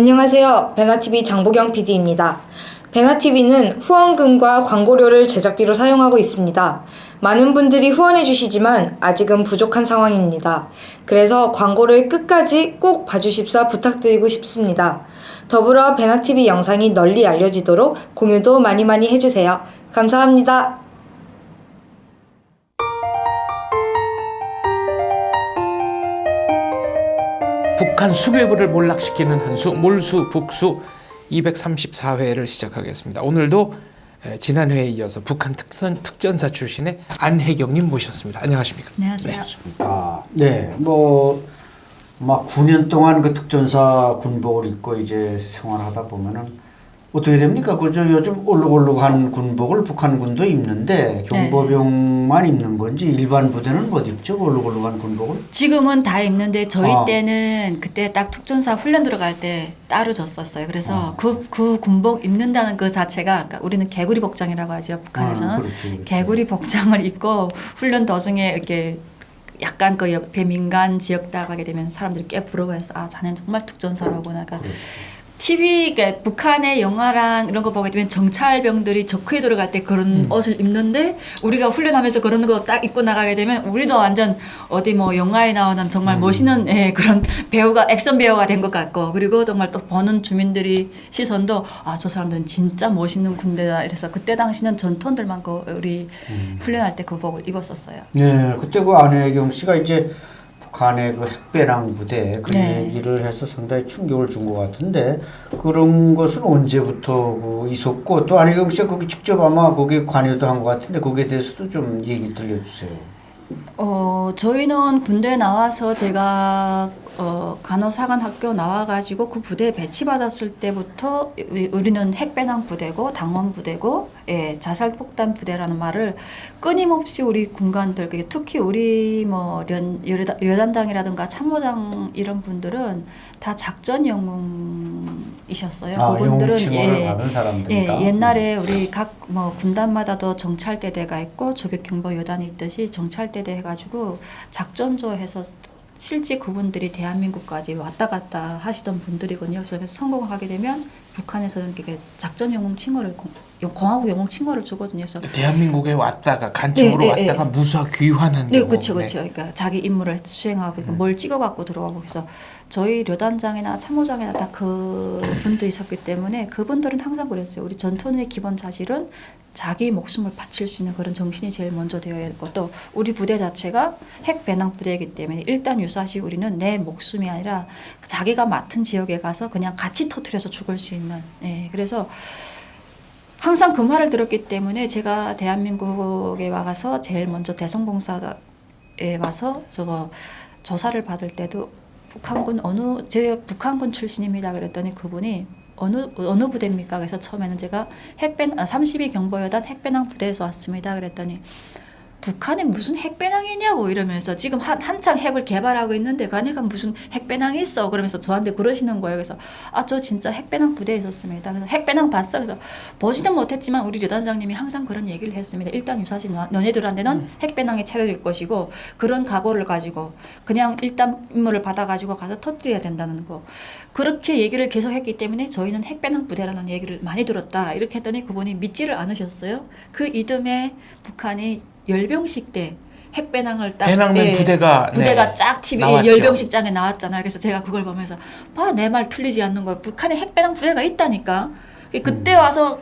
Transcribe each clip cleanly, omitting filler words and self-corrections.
안녕하세요. 베나TV 장보경 PD입니다. 베나TV는 후원금과 광고료를 제작비로 사용하고 있습니다. 많은 분들이 후원해 주시지만 아직은 부족한 상황입니다. 그래서 광고를 끝까지 꼭 봐주십사 부탁드리고 싶습니다. 더불어 베나TV 영상이 널리 알려지도록 공유도 많이 해주세요. 감사합니다. 북한 수뇌부를 몰락시키는 한수 몰수 북수 234회를 시작하겠습니다. 오늘도 지난 회에 이어서 북한 특전사 출신의 안혜경님 모셨습니다. 안녕하십니까? 안녕하세요. 네, 막 9년 동안 그 특전사 군복을 입고 이제 생활하다 보면은 어떻게 됩니까? 그저 요즘 올록올록한 군복을 북한군도 입는데 경보병만 입는 건지 일반 부대는 못 입죠? 올록올록한 군복을? 지금은 다 입는데 저희 때는 그때 딱 특전사 훈련 들어갈 때 따로 줬었어요. 그래서 그 군복 입는다는 그 자체가 그러니까 우리는 개구리 복장이라고 하죠. 북한에서는 그렇지. 개구리 복장을 입고 훈련 도중에 이렇게 약간 그 옆에 민간 지역 나가게 되면 사람들이 꽤 부러워해서 아 자네는 정말 특전사라구나. 그러니까 TV, 그러니까 북한의 영화랑 이런 거 보게 되면 정찰병들이 적회에 들어갈 때 그런 옷을 입는데 우리가 훈련하면서 그런 거 딱 입고 나가게 되면 우리도 완전 어디 뭐 영화에 나오는 정말 멋있는 그런 배우가 액션 배우가 된 것 같고 그리고 정말 또 보는 주민들이 시선도 아 저 사람들은 진짜 멋있는 군대다 이래서 그때 당시는 전투원들 많고 우리 훈련할 때 그 복을 입었었어요. 네, 그때 그 안혜경 씨가 이제 북한의 그 핵배낭 부대 그 얘기를 해서 상당히 충격을 준 것 같은데 그런 것은 언제부터 그 있었고 또 안혜경 씨가 거기 직접 아마 거기에 관여도 한 것 같은데 거기에 대해서도 좀 얘기 들려주세요. 저희는 군대 나와서 제가 간호사관 학교 나와가지고 그 부대에 배치받았을 때부터 우리는 핵배낭 부대고 당원 부대고 자살폭탄 부대라는 말을 끊임없이 우리 군관들 특히 우리 뭐 여단장이라든가 참모장 이런 분들은 다 작전 영웅이셨어요. 그분들은 칭호를 받은 사람들이다. 옛날에 우리 각 뭐 군단마다도 정찰대대가 있고 조격경보 여단이 있듯이 정찰대대 해가지고 작전조해서 실제 그분들이 대한민국까지 왔다 갔다 하시던 분들이거든요. 그래서 성공하게 되면 북한에서는 이게 작전 영웅 칭호를 공화국 영웅 칭호를 주거든요. 그래서 대한민국에 왔다가 간첩으로 왔다가 무사 귀환한 경우. 그렇죠. 그러니까 자기 임무를 수행하고 뭘 찍어갖고 들어가고 그래서 저희 료단장이나 참모장이나 다 그 분들이 있었기 때문에 그분들은 항상 그랬어요. 우리 전투의 기본 자질은 자기 목숨을 바칠 수 있는 그런 정신이 제일 먼저 되어야 했고 또 우리 부대 자체가 핵 배낭 부대이기 때문에 일단 유사시 우리는 내 목숨이 아니라 자기가 맡은 지역에 가서 그냥 같이 터뜨려서 죽을 수 있는 그래서 항상 그 말을 들었기 때문에 제가 대한민국에 와서 제일 먼저 대성봉사에 와서 저거 조사를 받을 때도 제가 북한군 출신입니다. 그랬더니 그분이 어느 부대입니까? 그래서 처음에는 제가 32 경보여단 핵배낭 부대에서 왔습니다. 그랬더니 북한에 무슨 핵배낭이냐고 이러면서 지금 한창 핵을 개발하고 있는데 그 안에가 무슨 핵배낭이 있어 그러면서 저한테 그러시는 거예요. 그래서 저 진짜 핵배낭 부대에 있었습니다. 그래서 핵배낭 봤어. 그래서 보지는 못했지만 우리 류단장님이 항상 그런 얘기를 했습니다. 일단 유사시 너네들한테는 핵배낭이 차려질 것이고 그런 각오를 가지고 그냥 일단 임무를 받아가지고 가서 터뜨려야 된다는 거 그렇게 얘기를 계속 했기 때문에 저희는 핵배낭 부대라는 얘기를 많이 들었다. 이렇게 했더니 그분이 믿지를 않으셨어요. 그 이듬해 북한이 열병식 때 핵배낭을 딱 배낭맨 부대가 쫙 TV에 열병식장에 나왔잖아요. 그래서 제가 그걸 보면서 내 말 틀리지 않는 거예요. 북한에 핵배낭 부대가 있다니까. 그때 와서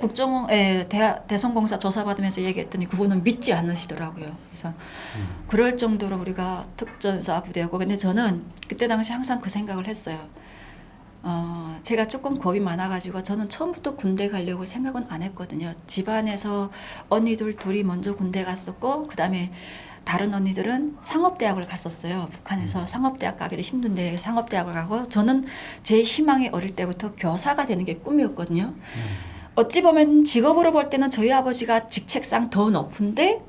대성공사 조사받으면서 얘기했더니 그분은 믿지 않으시더라고요. 그래서 그럴 정도로 우리가 특전사 부대였고 근데 저는 그때 당시 항상 그 생각을 했어요. 제가 조금 겁이 많아가지고 저는 처음부터 군대 가려고 생각은 안 했거든요. 집안에서 언니들 둘이 먼저 군대 갔었고 그 다음에 다른 언니들은 상업대학을 갔었어요. 북한에서 상업대학 가기도 힘든데 상업대학을 가고 저는 제 희망이 어릴 때부터 교사가 되는 게 꿈이었거든요. 어찌 보면 직업으로 볼 때는 저희 아버지가 직책상 더 높은데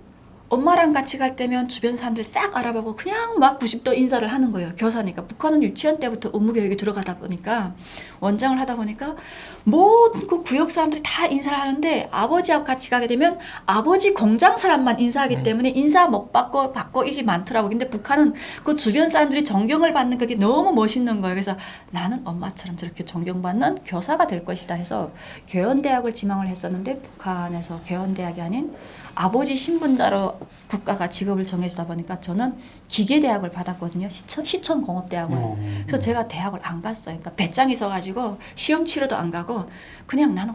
엄마랑 같이 갈 때면 주변 사람들 싹 알아보고 그냥 막 90도 인사를 하는 거예요. 교사니까. 북한은 유치원 때부터 의무교육이 들어가다 보니까 원장을 하다 보니까 모든 그 구역 사람들이 다 인사를 하는데 아버지하고 같이 가게 되면 아버지 공장 사람만 인사하기 때문에 인사 못 받고 이게 많더라고. 근데 북한은 그 주변 사람들이 존경을 받는 그게 너무 멋있는 거예요. 그래서 나는 엄마처럼 저렇게 존경받는 교사가 될 것이다 해서 교연대학을 지망을 했었는데 북한에서 교연대학이 아닌 아버지 신분자로 국가가 직업을 정해주다 보니까 저는 기계대학을 받았거든요. 시천공업대학을. 그래서 제가 대학을 안 갔어요. 그러니까 배짱이 있어가지고 시험 치러도 안 가고 그냥 나는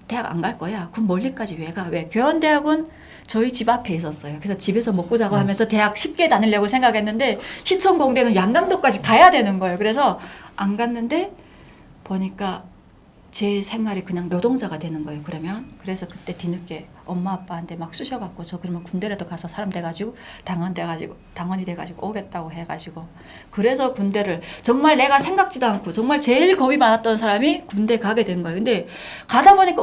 대학 안 갈 거야. 그 멀리까지 왜 가? 왜? 교원대학은 저희 집 앞에 있었어요. 그래서 집에서 먹고 자고 하면서 대학 쉽게 다니려고 생각했는데 시천공대는 양강도까지 가야 되는 거예요. 그래서 안 갔는데 보니까 제 생활이 그냥 노동자가 되는 거예요. 그러면 그래서 그때 뒤늦게 엄마 아빠한테 막 쑤셔갖고 저 그러면 군대라도 가서 사람 돼가지고 당원이 돼가지고 오겠다고 해가지고 그래서 군대를 정말 내가 생각지도 않고 정말 제일 겁이 많았던 사람이 군대 가게 된 거예요. 근데 가다 보니까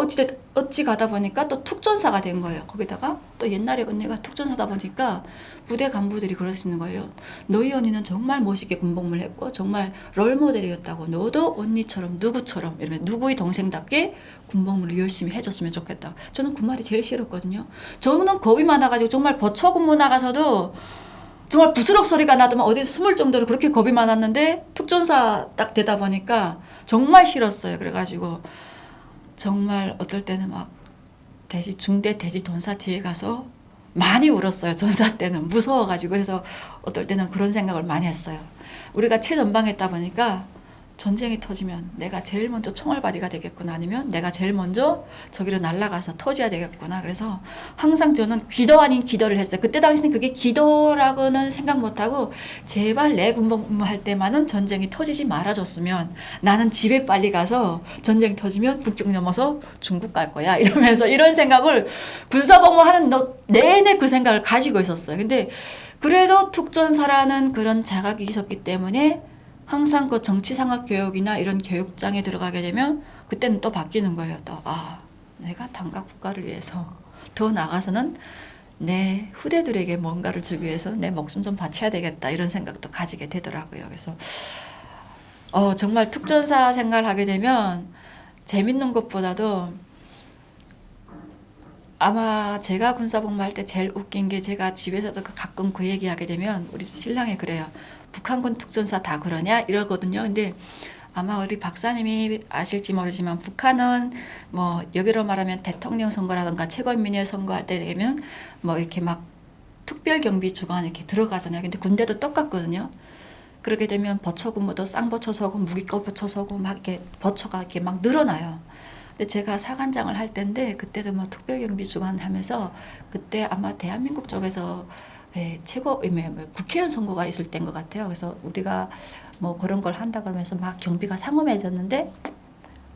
어찌 가다 보니까 또 특전사가 된 거예요. 거기다가 또 옛날에 언니가 특전사다 보니까 부대 간부들이 그러시는 거예요. 너희 언니는 정말 멋있게 군복무를 했고 정말 롤모델이었다고 너도 언니처럼 누구처럼 이러면 누구의 동생답게 군복무를 열심히 해줬으면 좋겠다. 저는 그 말이 제일 싫었거든요. 저는 겁이 많아가지고 정말 버처근무 나가서도 정말 부스럭 소리가 나더만 어디 숨을 정도로 그렇게 겁이 많았는데 특전사 딱 되다 보니까 정말 싫었어요. 그래가지고 정말 어떨 때는 막 중대 대지 돈사 뒤에 가서 많이 울었어요. 전사 때는 무서워가지고. 그래서 어떨 때는 그런 생각을 많이 했어요. 우리가 최전방했다 보니까 전쟁이 터지면 내가 제일 먼저 총알바디가 되겠구나 아니면 내가 제일 먼저 저기로 날아가서 터져야 되겠구나. 그래서 항상 저는 기도 아닌 기도를 했어요. 그때 당시는 그게 기도라고는 생각 못하고 제발 내 군복무할 때만은 전쟁이 터지지 말아줬으면 나는 집에 빨리 가서 전쟁 터지면 국경 넘어서 중국 갈 거야 이러면서 이런 생각을 군사복무하는 내내 그 생각을 가지고 있었어요. 근데 그래도 특전사라는 그런 자각이 있었기 때문에 항상 그 정치상학 교육이나 이런 교육장에 들어가게 되면 그때는 또 바뀌는 거예요. 또 내가 당과 국가를 위해서 더 나가서는 내 후대들에게 뭔가를 주기 위해서 내 목숨 좀 바쳐야 되겠다 이런 생각도 가지게 되더라고요. 그래서 정말 특전사 생활하게 되면 재밌는 것보다도 아마 제가 군사복무할 때 제일 웃긴 게 제가 집에서도 가끔 그 얘기하게 되면 우리 신랑이 그래요. 북한군 특전사 다 그러냐 이러거든요. 근데 아마 우리 박사님이 아실지 모르지만 북한은 뭐 여기로 말하면 대통령 선거라든가 최고인민회 선거할 때 되면 뭐 이렇게 막 특별경비 주관 이렇게 들어가잖아요. 근데 군대도 똑같거든요. 그렇게 되면 버처근무도 쌍버처 서고 무기껏버처 서고 막 이렇게 버처가 이렇게 막 늘어나요. 근데 제가 사관장을 할 때인데 그때도 뭐 특별경비 주관 하면서 그때 아마 대한민국 쪽에서 국회의원 선거가 있을 때인 것 같아요. 그래서 우리가 뭐 그런 걸 한다 그러면서 막 경비가 상엄해졌는데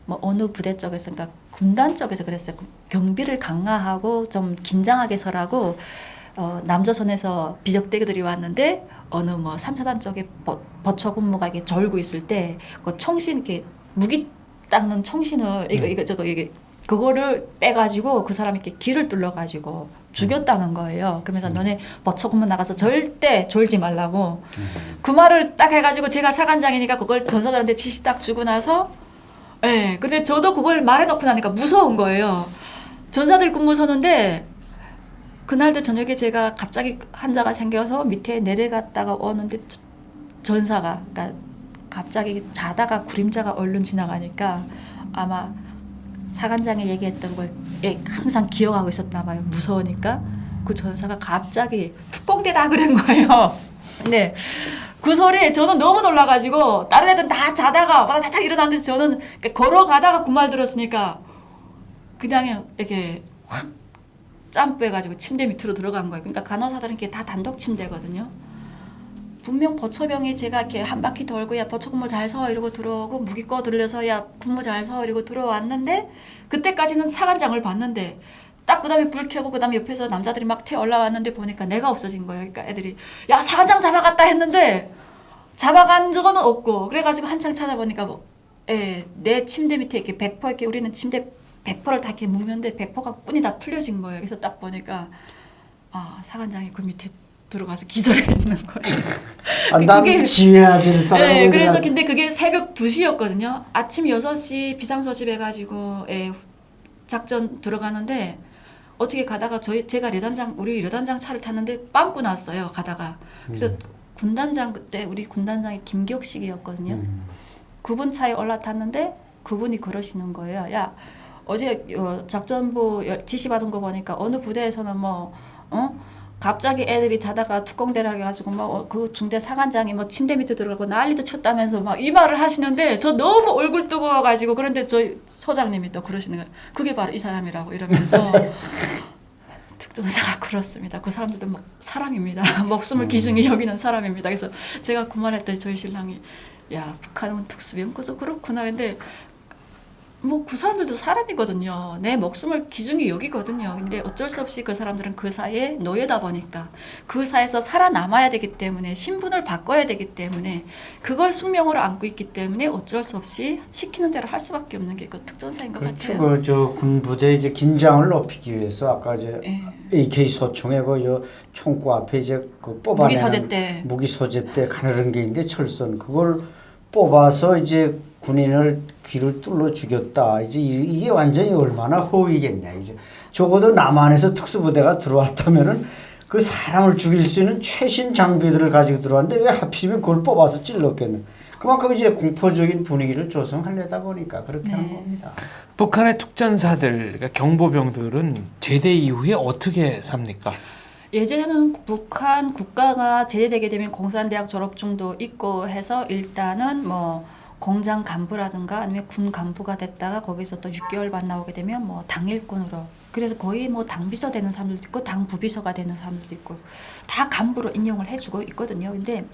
뭐 어느 부대 쪽에서 그러니까 군단 쪽에서 그랬어요. 경비를 강화하고 좀 긴장하게 서라고 남조선에서 비적대기들이 왔는데 어느 뭐 3사단 쪽에 버처 군무가 이렇게 졸고 있을 때 그 총신 이렇게 무기 닦는 총신을 이게 그거를 빼가지고 그 사람이 이렇게 길을 뚫려가지고 죽였다는 거예요. 그러면서 너네 버처군무 나가서 절대 졸지 말라고 그 말을 딱 해가지고 제가 사관장이니까 그걸 전사들한테 지시 딱 주고 나서 근데 저도 그걸 말해놓고 나니까 무서운 거예요. 전사들이 근무 서는데 그날도 저녁에 제가 갑자기 환자가 생겨서 밑에 내려갔다가 오는데 전사가 그러니까 갑자기 자다가 구림자가 얼른 지나가니까 아마 사관장이 얘기했던 걸 항상 기억하고 있었나 봐요. 무서우니까 그 전사가 갑자기 특공대다 그런 거예요. 근데 그 소리에 저는 너무 놀라가지고 다른 애들은 다 자다가 바닥 일어났는데 저는 걸어가다가 그 말 들었으니까 그냥 이렇게 확 짬 빼가지고 침대 밑으로 들어간 거예요. 그러니까 간호사들은 이게 다 단독 침대거든요. 분명 버처병이 제가 이렇게 한 바퀴 돌고 야 버처 근무 잘 서 이러고 들어오고 무기 꺼 들려서 야 근무 잘 서 이러고 들어왔는데 그때까지는 사관장을 봤는데 딱 그다음에 불 켜고 그다음에 옆에서 남자들이 막 태 올라왔는데 보니까 내가 없어진 거예요. 그러니까 애들이 야 사관장 잡아갔다 했는데 잡아간 적은 없고 그래가지고 한창 찾아보니까 내 침대 밑에 이렇게 백포 이렇게 우리는 침대 백포를 다 이렇게 묶는데 백포가 끈이 다 풀려진 거예요. 그래서 딱 보니까 사관장이 그 밑에 들어가서 기절해 있는 거예요. 나도 지휘해야 될 사람이. 네, 그래서 근데 그게 새벽 2시였거든요. 아침 6시 비상소집 해가지고 작전 들어가는데 어떻게 가다가 제가 우리 려단장 차를 탔는데 빵꾸 났어요. 가다가. 그래서 군단장 그때 우리 군단장이 김기옥식이었거든요. 그분 차에 올라탔는데 그분이 그러시는 거예요. 야, 어제 작전부 지시 받은 거 보니까 어느 부대에서는 갑자기 애들이 자다가 뚜껑 대라해가지고 그 중대 사관장이 침대 밑에 들어가고 난리도 쳤다면서 막 이 말을 하시는데 저 너무 얼굴 뜨거워가지고 그런데 저희 소장님이 또 그러시는 거예요. 그게 바로 이 사람이라고 이러면서 특전사가 그렇습니다. 그 사람들도 막 사람입니다. 목숨을 귀중히 여기는 사람입니다. 그래서 제가 그 말했더니 저희 신랑이 야 북한은 특수병고서 그렇구나. 근데 그 사람들도 사람이거든요. 내 목숨을 귀중히 여기거든요. 근데 어쩔 수 없이 그 사람들은 그 사회에 놓여다 보니까 그 사회에서 살아남아야 되기 때문에 신분을 바꿔야 되기 때문에 그걸 숙명으로 안고 있기 때문에 어쩔 수 없이 시키는 대로 할 수밖에 없는 게 그 특전사인 것 그렇죠. 같아요. 저 군부대 이제 긴장을 높이기 위해서 아까 이제 AK 소총에 총구 앞에 이제 그 뽑아내는 무기 소재 때 가늘은 게 있는데 철선 그걸 뽑아서 이제 군인을 귀를 뚫러 죽였다. 이제 이게 완전히 얼마나 허위겠냐. 이제 적어도 남한에서 특수부대가 들어왔다면은 그 사람을 죽일 수 있는 최신 장비들을 가지고 들어왔는데 왜 하필이면 그걸 뽑아서 찔렀겠냐. 그만큼 이제 공포적인 분위기를 조성하려다 보니까 그렇게 하는 겁니다. 북한의 특전사들, 그러니까 경보병들은 제대 이후에 어떻게 삽니까? 예전에는 북한 국가가 제대되게 되면 공산대학 졸업증도 있고 해서 일단은 공장 간부라든가 아니면 군 간부가 됐다가 거기서 또 6개월 반 나오게 되면 당일꾼으로 그래서 거의 당비서 되는 사람들도 있고 당 부비서가 되는 사람들도 있고 다 간부로 인용을 해주고 있거든요. 근데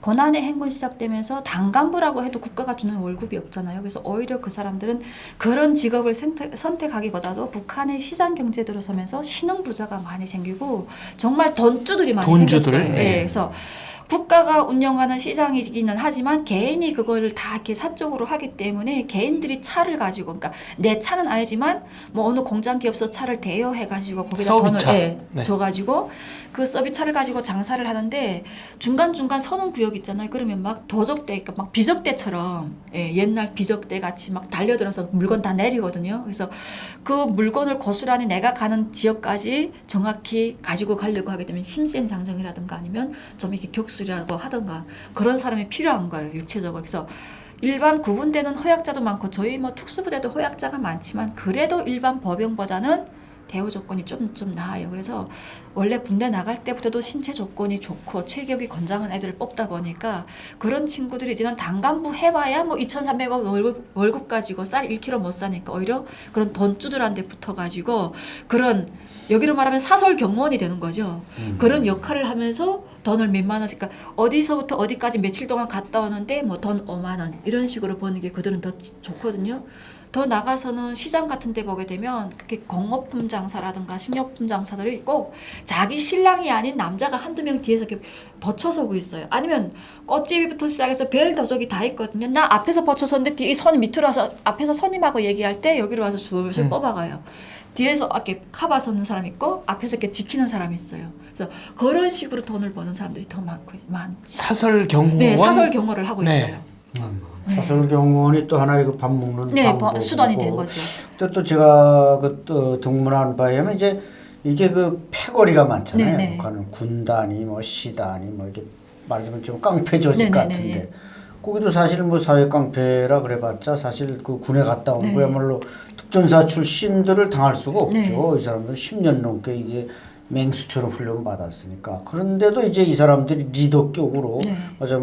고난의 행군 시작되면서 당 간부라고 해도 국가가 주는 월급이 없잖아요. 그래서 오히려 그 사람들은 그런 직업을 선택하기보다도 북한의 시장 경제에 들어서면서 신흥부자가 많이 생기고 정말 돈주들이 많이 생겼어요. 네. 그래서 국가가 운영하는 시장이기는 하지만 개인이 그걸 다 이렇게 사적으로 하기 때문에 개인들이 차를 가지고 그러니까 내 차는 아니지만 어느 공장 기업서 차를 대여해가지고 거기다 돈을 줘가지고 그 서비스차를 가지고 장사를 하는데 중간중간 선흥구역 있잖아요. 그러면 막 도적대, 그러니까 막 비적대처럼 옛날 비적대 같이 막 달려들어서 물건 다 내리거든요. 그래서 그 물건을 고스란히 내가 가는 지역까지 정확히 가지고 가려고 하게 되면 힘센 장정이라든가 아니면 좀 이렇게 격수라고 하던가 그런 사람이 필요한 거예요. 육체적으로. 그래서 일반 구분되는 허약자도 많고 저희 특수부대도 허약자가 많지만 그래도 일반 법영보다는 대우 조건이 좀 나아요. 그래서 원래 군대 나갈 때부터도 신체 조건이 좋고 체격이 건장한 애들을 뽑다 보니까 그런 친구들이 이제는 당간부 해봐야 2,300원 월급 가지고 쌀 1kg 못 사니까 오히려 그런 돈주들한테 붙어가지고 그런 여기로 말하면 사설 경무원이 되는 거죠. 그런 역할을 하면서 돈을 몇만 원씩, 그러니까 어디서부터 어디까지 며칠 동안 갔다 오는데 돈 5만 원 이런 식으로 버는 게 그들은 더 좋거든요. 더 나가서는 시장 같은 데 보게 되면 그렇게 공업품 장사라든가 식료품 장사들이 있고 자기 신랑이 아닌 남자가 한두 명 뒤에서 이렇게 버쳐서고 있어요. 아니면 꽃제비부터 시작해서 별 도적이 다 있거든요. 나 앞에서 버쳐서는데 뒤에 손이 밑으로 와서 앞에서 손님하고 얘기할 때 여기로 와서 술술 뽑아가요. 뒤에서 이렇게 카바 서는 사람 있고 앞에서 이렇게 지키는 사람이 있어요. 그래서 그런 식으로 돈을 버는 사람들이 더 많지. 사설 경호원? 네, 사설 경호를 하고 있어요. 사설 경호원이 또 하나의 밥 먹는 방법이고 수단이 된 거죠. 또 제가 또 등문한 바에 하면 이제 이게 그 패거리가 많잖아요. 북한은 군단이 시단이 이렇게 말하자면 좀 깡패 조직 같은데 거기도 사실 사회 깡패라 그래봤자 사실 그 군에 갔다 온 거야말로 특전사 출신들을 당할 수가 없죠. 이 사람들 10년 넘게 이게 맹수처럼 훈련 받았으니까. 그런데도 이제 이 사람들이 리더격으로 맞아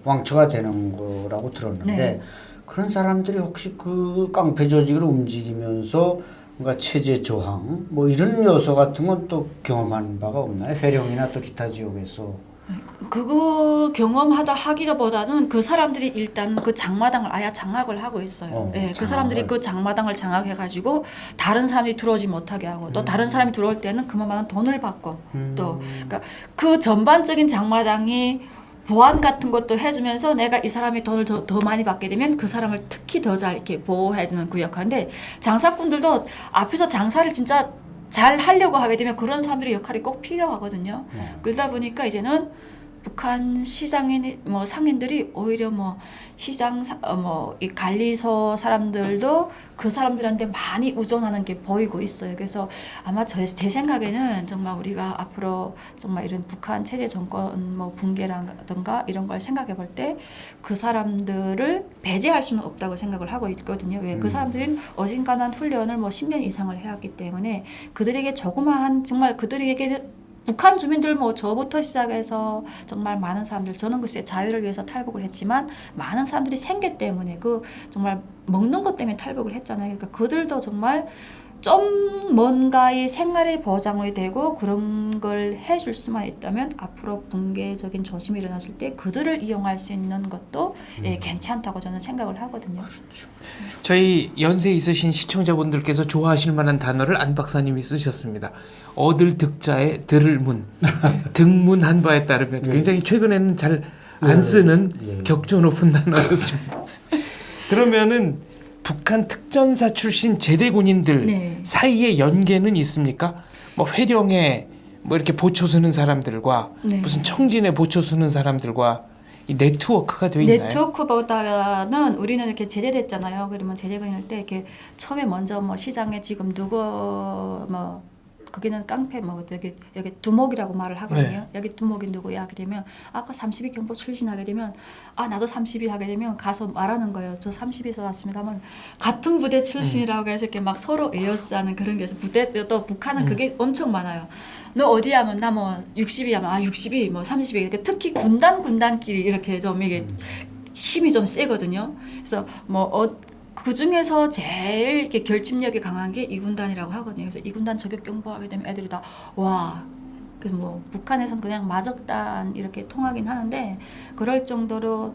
왕처가 되는 거라고 들었는데 그런 사람들이 혹시 그 깡패 조직을 움직이면서 뭔가 체제 저항 이런 요소 같은 건 또 경험한 바가 없나요? 해령이나 또 기타 지역에서. 그거 경험하다 하기보다는 그 사람들이 일단 그 장마당을 아예 장악을 하고 있어요. 그 사람들이 그 장마당을 장악해가지고 다른 사람이 들어오지 못하게 하고 또 다른 사람이 들어올 때는 그만한 돈을 받고 또 그러니까 그 전반적인 장마당이 보안 같은 것도 해주면서 내가 이 사람이 돈을 더 많이 받게 되면 그 사람을 특히 더 잘 이렇게 보호해주는 그 역할인데 장사꾼들도 앞에서 장사를 진짜 잘 하려고 하게 되면 그런 사람들의 역할이 꼭 필요하거든요. 그러다 보니까 이제는 북한 시장인 뭐 상인들이 오히려 뭐 시장 이 관리소 사람들도 그 사람들한테 많이 의존하는 게 보이고 있어요. 그래서 아마 제 생각에는 정말 우리가 앞으로 정말 이런 북한 체제 정권 뭐 붕괴라든가 이런 걸 생각해 볼 때 그 사람들을 배제할 수는 없다고 생각을 하고 있거든요. 왜 그 사람들은 어진간한 훈련을 뭐 10년 이상을 해왔기 때문에 그들에게 조그마한 정말 그들에게 북한 주민들 뭐 저부터 시작해서 정말 많은 사람들 저는 글쎄 자유를 위해서 탈북을 했지만 많은 사람들이 생계 때문에 그 정말 먹는 것 때문에 탈북을 했잖아요. 그러니까 그들도 정말 좀 뭔가의 생활의 보장이 되고 그런 걸 해줄 수만 있다면 앞으로 붕괴적인 조짐이 일어났을 때 그들을 이용할 수 있는 것도 괜찮다고 저는 생각을 하거든요. 저희 연세 있으신 시청자분들께서 좋아하실 만한 단어를 안 박사님이 쓰셨습니다. 얻을 득자에 들을 문, 등문한 바에 따르면 굉장히 최근에는 잘 안 쓰는 격조 높은 단어였습니다. 그러면은 북한 특전사 출신 제대 군인들 네. 사이에 연계는 있습니까? 뭐 회령에 뭐 이렇게 보초 서는 사람들과 네. 무슨 청진에 보초 서는 사람들과 이 네트워크가 되어 있나요? 네트워크보다는 우리는 이렇게 제대됐잖아요. 그러면 제대군일 때 이렇게 처음에 먼저 뭐 시장에 지금 누구 뭐 거기는 깡패 뭐 여기 두목이라고 말을 하거든요. 네. 여기 두목이 누구야 하게 되면 아까 32 경보 출신하게 되면 아 나도 32 하게 되면 가서 말하는 거예요. 저 32에서 왔습니다. 하면 같은 부대 출신이라고 해서 이렇게 막 서로 에어스하는 그런 게 있어요. 부대 또 북한은 그게 엄청 많아요. 너 어디 하면 나 뭐 60이 하면 아 60이 뭐 30이 이렇게 특히 군단끼리 이렇게 좀 이게 힘이 좀 세거든요. 그래서 그 중에서 제일 이렇게 결집력이 강한 게 이 군단이라고 하거든요. 그래서 이 군단 저격 경보하게 되면 애들이 다 와. 그래서 뭐 북한에서는 그냥 마적단 이렇게 통하긴 하는데 그럴 정도로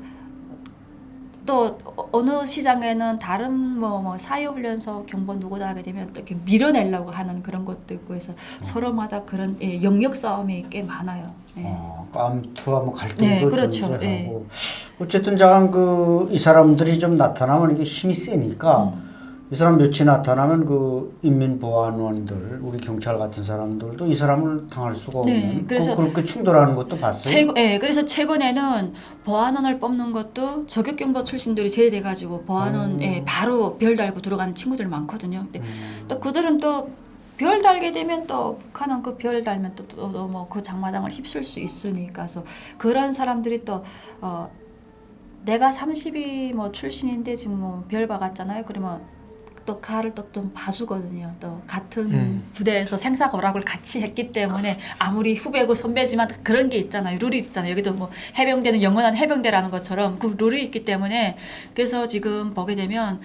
또 어느 시장에는 다른 뭐 사회훈련소 경보 누구다 하게 되면 또 이렇게 밀어내려고 하는 그런 것도 있고 해서 서로마다 그런 영역 싸움이 꽤 많아요. 깜투와 뭐 갈등도 네, 그렇죠. 존재하고 네. 어쨌든 장한 이 사람들이 좀 나타나면 이게 힘이 세니까 이 사람 며칠 나타나면 그 인민보안원들 우리 경찰 같은 사람들도 이 사람을 당할 수가 없는 네, 그래서 그렇게 충돌하는 것도 봤어요. 그래서 최근에는 보안원을 뽑는 것도 저격경보 출신들이 제대돼가지고 보안원에 바로 별 달고 들어가는 친구들 많거든요. 근데 또 그들은 또 별 달게 되면 또 북한은 그 별 달면 또 뭐 그 장마당을 휩쓸 수 있으니까 그래서 그런 사람들이 또 내가 32 뭐 출신인데 지금 뭐 별 박았잖아요. 그러면 또 칼을 또 좀 봐주거든요. 또 같은 부대에서 생사고락을 같이 했기 때문에 아무리 후배고 선배지만 그런 게 있잖아요. 룰이 있잖아요. 여기도 뭐 해병대는 영원한 해병대라는 것처럼 그 룰이 있기 때문에 그래서 지금 보게 되면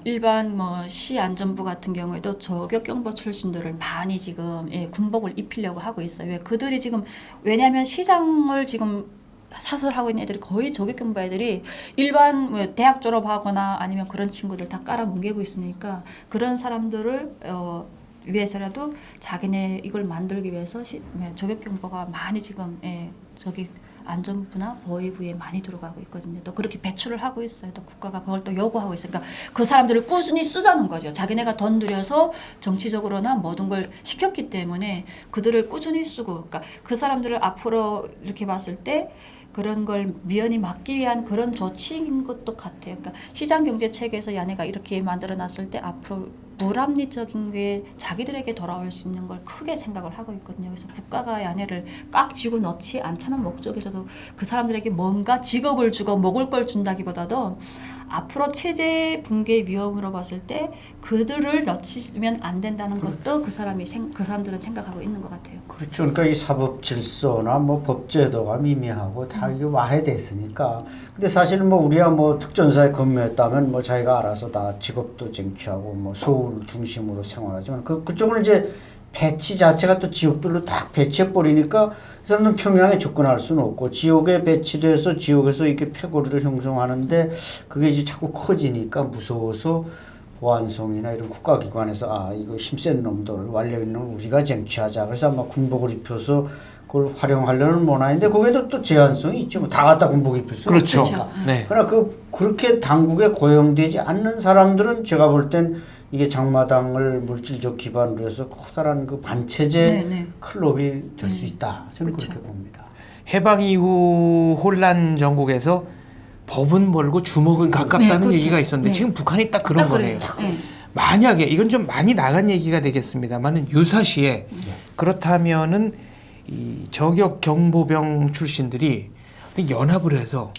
일반 뭐 시안전부 같은 경우에도 저격경보 출신들을 많이 지금 군복을 입히려고 하고 있어요. 왜 그들이 지금 왜냐하면 시장을 지금 사설하고 있는 애들이 거의 저격경보 애들이 일반 뭐 대학 졸업하거나 아니면 그런 친구들 다 깔아뭉개고 있으니까 그런 사람들을 위해서라도 자기네 이걸 만들기 위해서 저격경보가 많이 지금 저기 안전부나 보위부에 많이 들어가고 있거든요. 또 그렇게 배출을 하고 있어요. 또 국가가 그걸 또 요구하고 있으니까 그러니까 그 사람들을 꾸준히 쓰자는 거죠. 자기네가 돈 들여서 정치적으로나 모든 걸 시켰기 때문에 그들을 꾸준히 쓰고 그러니까 그 사람들을 앞으로 이렇게 봤을 때 그런 걸 미연히 막기 위한 그런 조치인 것도 같아요. 그러니까 시장 경제 체계에서 야네가 이렇게 만들어 놨을 때 앞으로 불합리적인 게 자기들에게 돌아올 수 있는 걸 크게 생각을 하고 있거든요. 그래서 국가가 야네를 꽉 쥐고 넣지 않자는 목적에서도 그 사람들에게 뭔가 직업을 주고 먹을 걸 준다기보다도 앞으로 체제 붕괴 위험으로 봤을 때 그들을 넣치면 안 된다는 것도 그 사람들은 생각하고 있는 것 같아요. 그렇죠. 그러니까 이 사법 질서나 뭐 법제도가 미미하고 다 이게 와해됐으니까. 근데 사실 뭐 우리야 뭐 특전사에 근무했다면 뭐 자기가 알아서 다 직업도 쟁취하고 뭐 서울 중심으로 생활하지만 그쪽은 이제 배치 자체가 또 지역별로 딱 배치해 버리니까 이 사람들은 평양에 접근할 수는 없고 지역에 배치돼서 지역에서 이렇게 패거리를 형성하는데 그게 이제 자꾸 커지니까 무서워서 보안성이나 이런 국가기관에서 이거 힘센 놈들을 완료있는 우리가 쟁취하자. 그래서 아마 군복을 입혀서 그걸 활용하려는 문화인데 거기에도 또 제한성이 있죠. 뭐 다 갖다 군복 입힐 수는 그렇죠. 없으니까. 네. 그러나 그렇게 당국에 고용되지 않는 사람들은 제가 볼 땐 이게 장마당을 물질적 기반으로 해서 커다란 그 반체제 네, 네. 클럽이 될 수 있다. 저는 그쵸. 그렇게 봅니다. 해방 이후 혼란 전국에서 법은 멀고 주먹은 가깝다는 그렇죠. 얘기가 있었는데 네. 지금 북한이 딱 그런 딱 거네요. 그래요. 네. 만약에 이건 좀 많이 나간 얘기가 되겠습니다만은 유사시에 그렇다면은 이 저격 경보병 출신들이 연합을 해서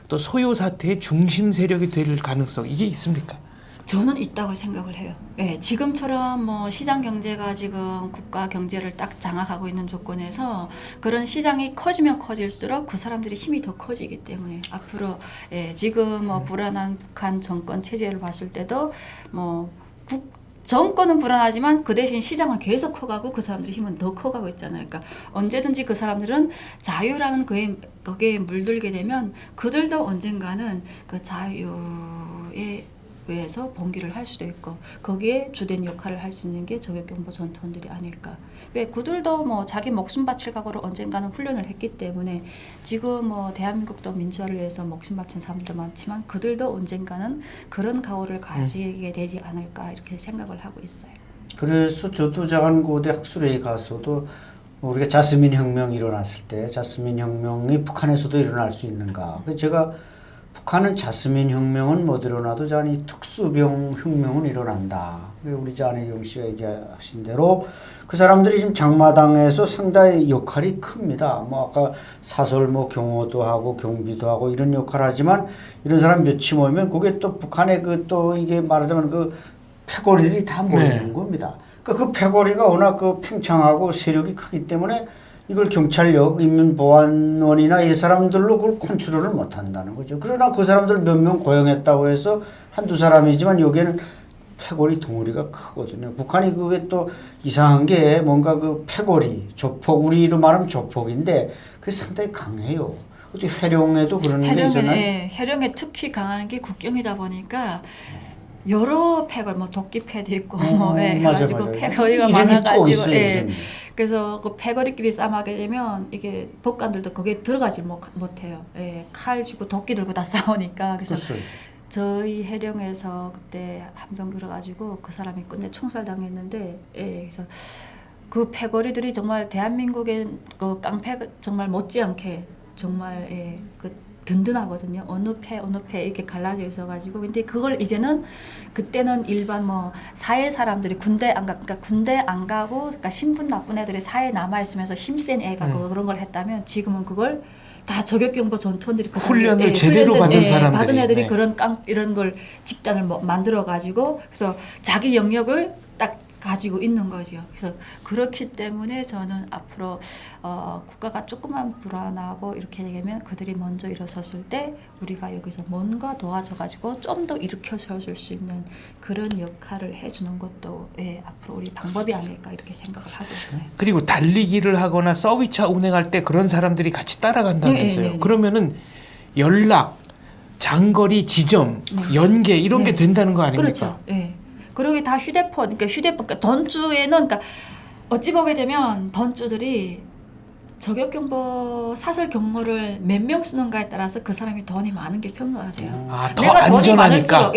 또 소요 사태의 중심 세력이 될 가능성 이게 있습니까? 저는 있다고 생각을 해요. 예, 지금처럼 뭐 시장 경제가 지금 국가 경제를 딱 장악하고 있는 조건에서 그런 시장이 커지면 커질수록 그 사람들의 힘이 더 커지기 때문에 앞으로 지금 뭐 불안한 북한 정권 체제를 봤을 때도 뭐 정권은 불안하지만 그 대신 시장은 계속 커가고 그 사람들의 힘은 더 커가고 있잖아요. 그러니까 언제든지 그 사람들은 자유라는 거기에 물들게 되면 그들도 언젠가는 그 자유에 의해서 봉기를 할 수도 있고 거기에 주된 역할을 할 수 있는 게 저격경보 전투원들이 아닐까. 왜 그들도 뭐 자기 목숨 바칠 각오로 언젠가는 훈련을 했기 때문에 지금 뭐 대한민국도 민주화를 위해서 목숨 바친 사람도 많지만 그들도 언젠가는 그런 각오를 가지게 되지 않을까 이렇게 생각을 하고 있어요. 그래서 저도 자간고대 학술회에 가서도 우리가 자스민 혁명이 일어났을 때 자스민 혁명이 북한에서도 일어날 수 있는가. 그래서 제가 북한은 자스민 혁명은 못 일어나도 자니 특수병 혁명은 일어난다. 우리 안혜경 씨가 얘기하신 대로 그 사람들이 지금 장마당에서 상당히 역할이 큽니다. 뭐 아까 사설 뭐 경호도 하고 경비도 하고 이런 역할을 하지만 이런 사람 몇이 모이면 그게 또 북한의 그 또 이게 말하자면 그 패거리들이 다 모이는 겁니다. 그러니까 그 패거리가 워낙 그 팽창하고 세력이 크기 때문에 이걸 경찰력, 인민보안원이나 이 사람들로 그걸 컨트롤을 못 한다는 거죠. 그러나 그 사람들 몇 명 고용했다고 해서 한두 사람이지만 여기에는 패거리 덩어리가 크거든요. 북한이 그게 또 이상한 게 뭔가 그 패거리, 조폭, 우리로 말하면 조폭인데 그게 상당히 강해요. 어떻게 해령에도 그런 게 있잖아요. 해령에 특히 강한 게 국경이다 보니까 여러 패거리, 뭐 도끼패도 있고 뭐 해가지고 패거리가 많아가지고 그래서 그 패거리끼리 싸움하게 되면 이게 법관들도 거기에 들어가지 못해요. 칼 쥐고 도끼 들고 다 싸우니까. 그래서 저희 해령에서 그때 한 병 그래가지고 그 사람이 끝내 총살당했는데 그래서 그 패거리들이 정말 대한민국의 그 깡패 정말 못지않게 정말 그 든든하거든요. 어느 패 이렇게 갈라져 있어가지고 근데 그걸 이제는 그때는 일반 뭐 사회 사람들이 군대 안 가고 그러니까 신분 나쁜 애들이 사회에 남아 있으면서 힘센 애가 그런 걸 했다면 지금은 그걸 다 저격경보 전투원들이 훈련을 제대로 받은 사람들이 받은 애들이 그런 이런 걸 집단을 만들어 가지고 그래서 자기 영역을 딱 가지고 있는 거죠. 그래서 그렇기 때문에 저는 앞으로 국가가 조금만 불안하고 이렇게 되면 그들이 먼저 일어섰을 때 우리가 여기서 뭔가 도와줘가지고 좀 더 일으켜 세워줄 수 있는 그런 역할을 해주는 것도 앞으로 우리 방법이 아닐까 이렇게 생각을 하고 있어요. 그리고 달리기를 하거나 서비차 운행할 때 그런 사람들이 같이 따라간다면서요. 그러면은 연락, 장거리 지점, 연계 이런 게 된다는 거 아닙니까? 그렇죠. 그러게 다 그러니까 던주에는 그러니까 어찌 보게 되면 던주들이 저격경보 사설 경로를 몇 명 쓰는가에 따라서 그 사람이 돈이 많은 게 평가돼요. 더 안전하니까.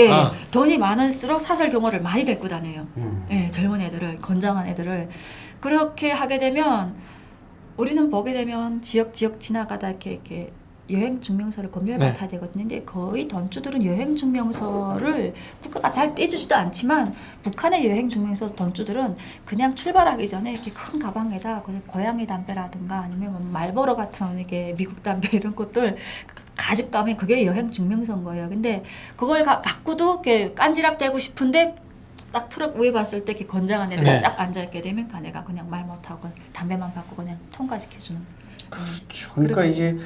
돈이 많을수록 사설 경로를 많이 데리고 다녀요. 젊은 애들을 건장한 애들을 그렇게 하게 되면 우리는 보게 되면 지역 지나가다 이렇게 여행 증명서를 검열받아야 되거든요. 근데 거의 던주들은 여행 증명서를 국가가 잘 떼주지도 않지만 북한의 여행 증명서 던주들은 그냥 출발하기 전에 이렇게 큰 가방에다 고양이 담배라든가 아니면 뭐 말보로 같은 이게 미국 담배 이런 것들 가지고 가면 그게 여행 증명서인 거예요. 근데 그걸 갖고도 이렇게 깐지락대고 싶은데 딱 트럭 위에 봤을 때 이렇게 건장한 애들이 쫙 앉아있게 되면 내가 그냥 말 못하고 담배만 받고 그냥 통과시켜주는. 그렇죠. 그러니까 이제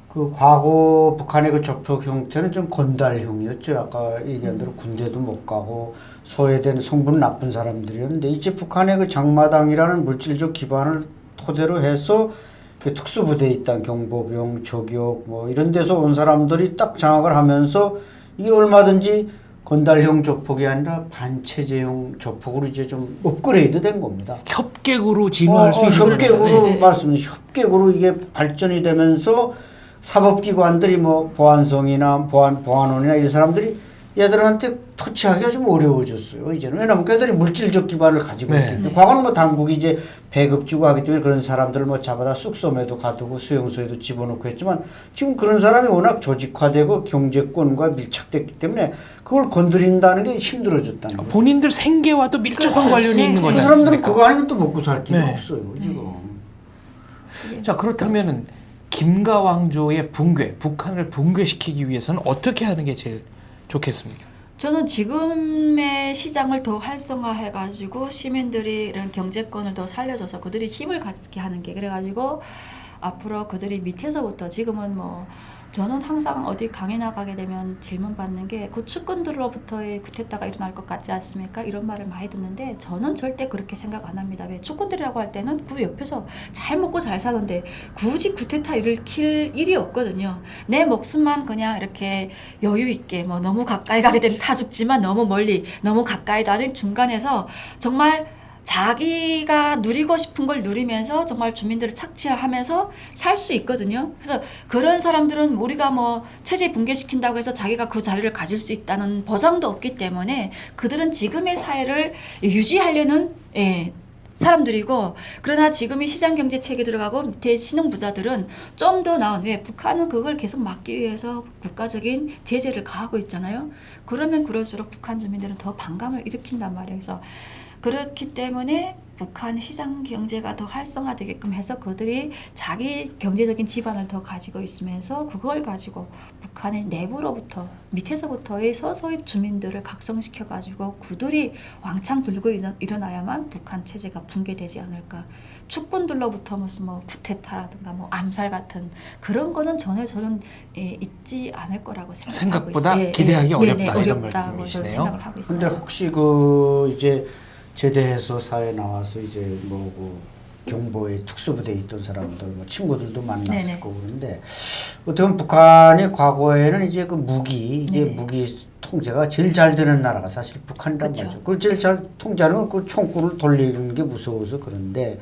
그 과거 북한의 그 조폭 형태는 좀 건달형이었죠. 아까 얘기한 대로 군대도 못 가고 소외된 성분 나쁜 사람들이었는데 이제 북한의 그 장마당이라는 물질적 기반을 토대로 해서 그 특수부대에 있던 경보병, 저격 뭐 이런 데서 온 사람들이 딱 장악을 하면서 이게 얼마든지 건달형 조폭이 아니라 반체제형 조폭으로 이제 좀 업그레이드 된 겁니다. 협객으로 진화할 수 있는 협객으로 맞습니다. 협객으로 이게 발전이 되면서 사법기관들이 뭐 보안성이나 보안원이나 이 사람들이 얘들한테 토치하기가 좀 어려워졌어요. 이제는 왜냐하면 걔들이 물질적 기반을 가지고 네. 있기 때문에 과거는 뭐 당국이 이제 배급 주고 하기 때문에 그런 사람들을 뭐 잡아다 쑥섬에도 가두고 수용소에도 집어넣고 했지만 지금 그런 사람이 워낙 조직화되고 경제권과 밀착됐기 때문에 그걸 건드린다는 게 힘들어졌다는 거예요. 본인들 생계와도 밀접한 그렇죠. 관련이 네. 있는 그 거지 사람들은 않습니까? 그거 아니면 또 먹고 살 기가 네. 없어요. 지금. 자, 그렇다면은 김가 왕조의 붕괴, 북한을 붕괴시키기 위해서는 어떻게 하는 게 제일 좋겠습니까? 저는 지금의 시장을 더 활성화해가지고 시민들이 이런 경제권을 더 살려줘서 그들이 힘을 갖게 하는 게 그래가지고 앞으로 그들이 밑에서부터 지금은 뭐 저는 항상 어디 강의 나가게 되면 질문 받는 게 그 측근들로부터의 구태타가 일어날 것 같지 않습니까? 이런 말을 많이 듣는데 저는 절대 그렇게 생각 안 합니다. 왜 측근들이라고 할 때는 그 옆에서 잘 먹고 잘 사는데 굳이 구태타 일으킬 일이 없거든요. 내 목숨만 그냥 이렇게 여유 있게 뭐 너무 가까이 가게 되면 타 죽지만 너무 멀리 너무 가까이도 아닌 중간에서 정말 자기가 누리고 싶은 걸 누리면서 정말 주민들을 착취하면서 살 수 있거든요. 그래서 그런 사람들은 우리가 뭐 체제 붕괴시킨다고 해서 자기가 그 자리를 가질 수 있다는 보장도 없기 때문에 그들은 지금의 사회를 유지하려는 사람들이고 그러나 지금이 시장경제 체계 들어가고 밑에 신흥부자들은 좀 더 나은 왜 북한은 그걸 계속 막기 위해서 국가적인 제재를 가하고 있잖아요. 그러면 그럴수록 북한 주민들은 더 반감을 일으킨단 말이에요. 그래서 그렇기 때문에 북한 시장 경제가 더 활성화되게끔 해서 그들이 자기 경제적인 지반을 더 가지고 있으면서 그걸 가지고 북한의 내부로부터 밑에서부터의 서서히 주민들을 각성시켜 가지고 그들이 왕창 들고 일어나야만 북한 체제가 붕괴되지 않을까. 축군들로부터 무슨 뭐 쿠데타라든가 뭐 암살 같은 그런 거는 전혀 저는 있지 않을 거라고 생각하고 생각보다 있어요. 기대하기 어렵다, 이런 어렵다고 말씀이시네요. 저는 생각을 하고 있어요. 근데 혹시 그 이제 제대해서 사회 나와서 이제 뭐그 경보에 특수부대에 있던 사람들 뭐 친구들도 만났을 네네. 거고 그런데 어떻게 보면 북한이 과거에는 이제 그 무기 이제 네. 무기 통제가 제일 잘 되는 나라가 사실 북한이란 그쵸. 말이죠. 그걸 제일 잘 통제하는 건 그 총구를 돌리는 게 무서워서 그런데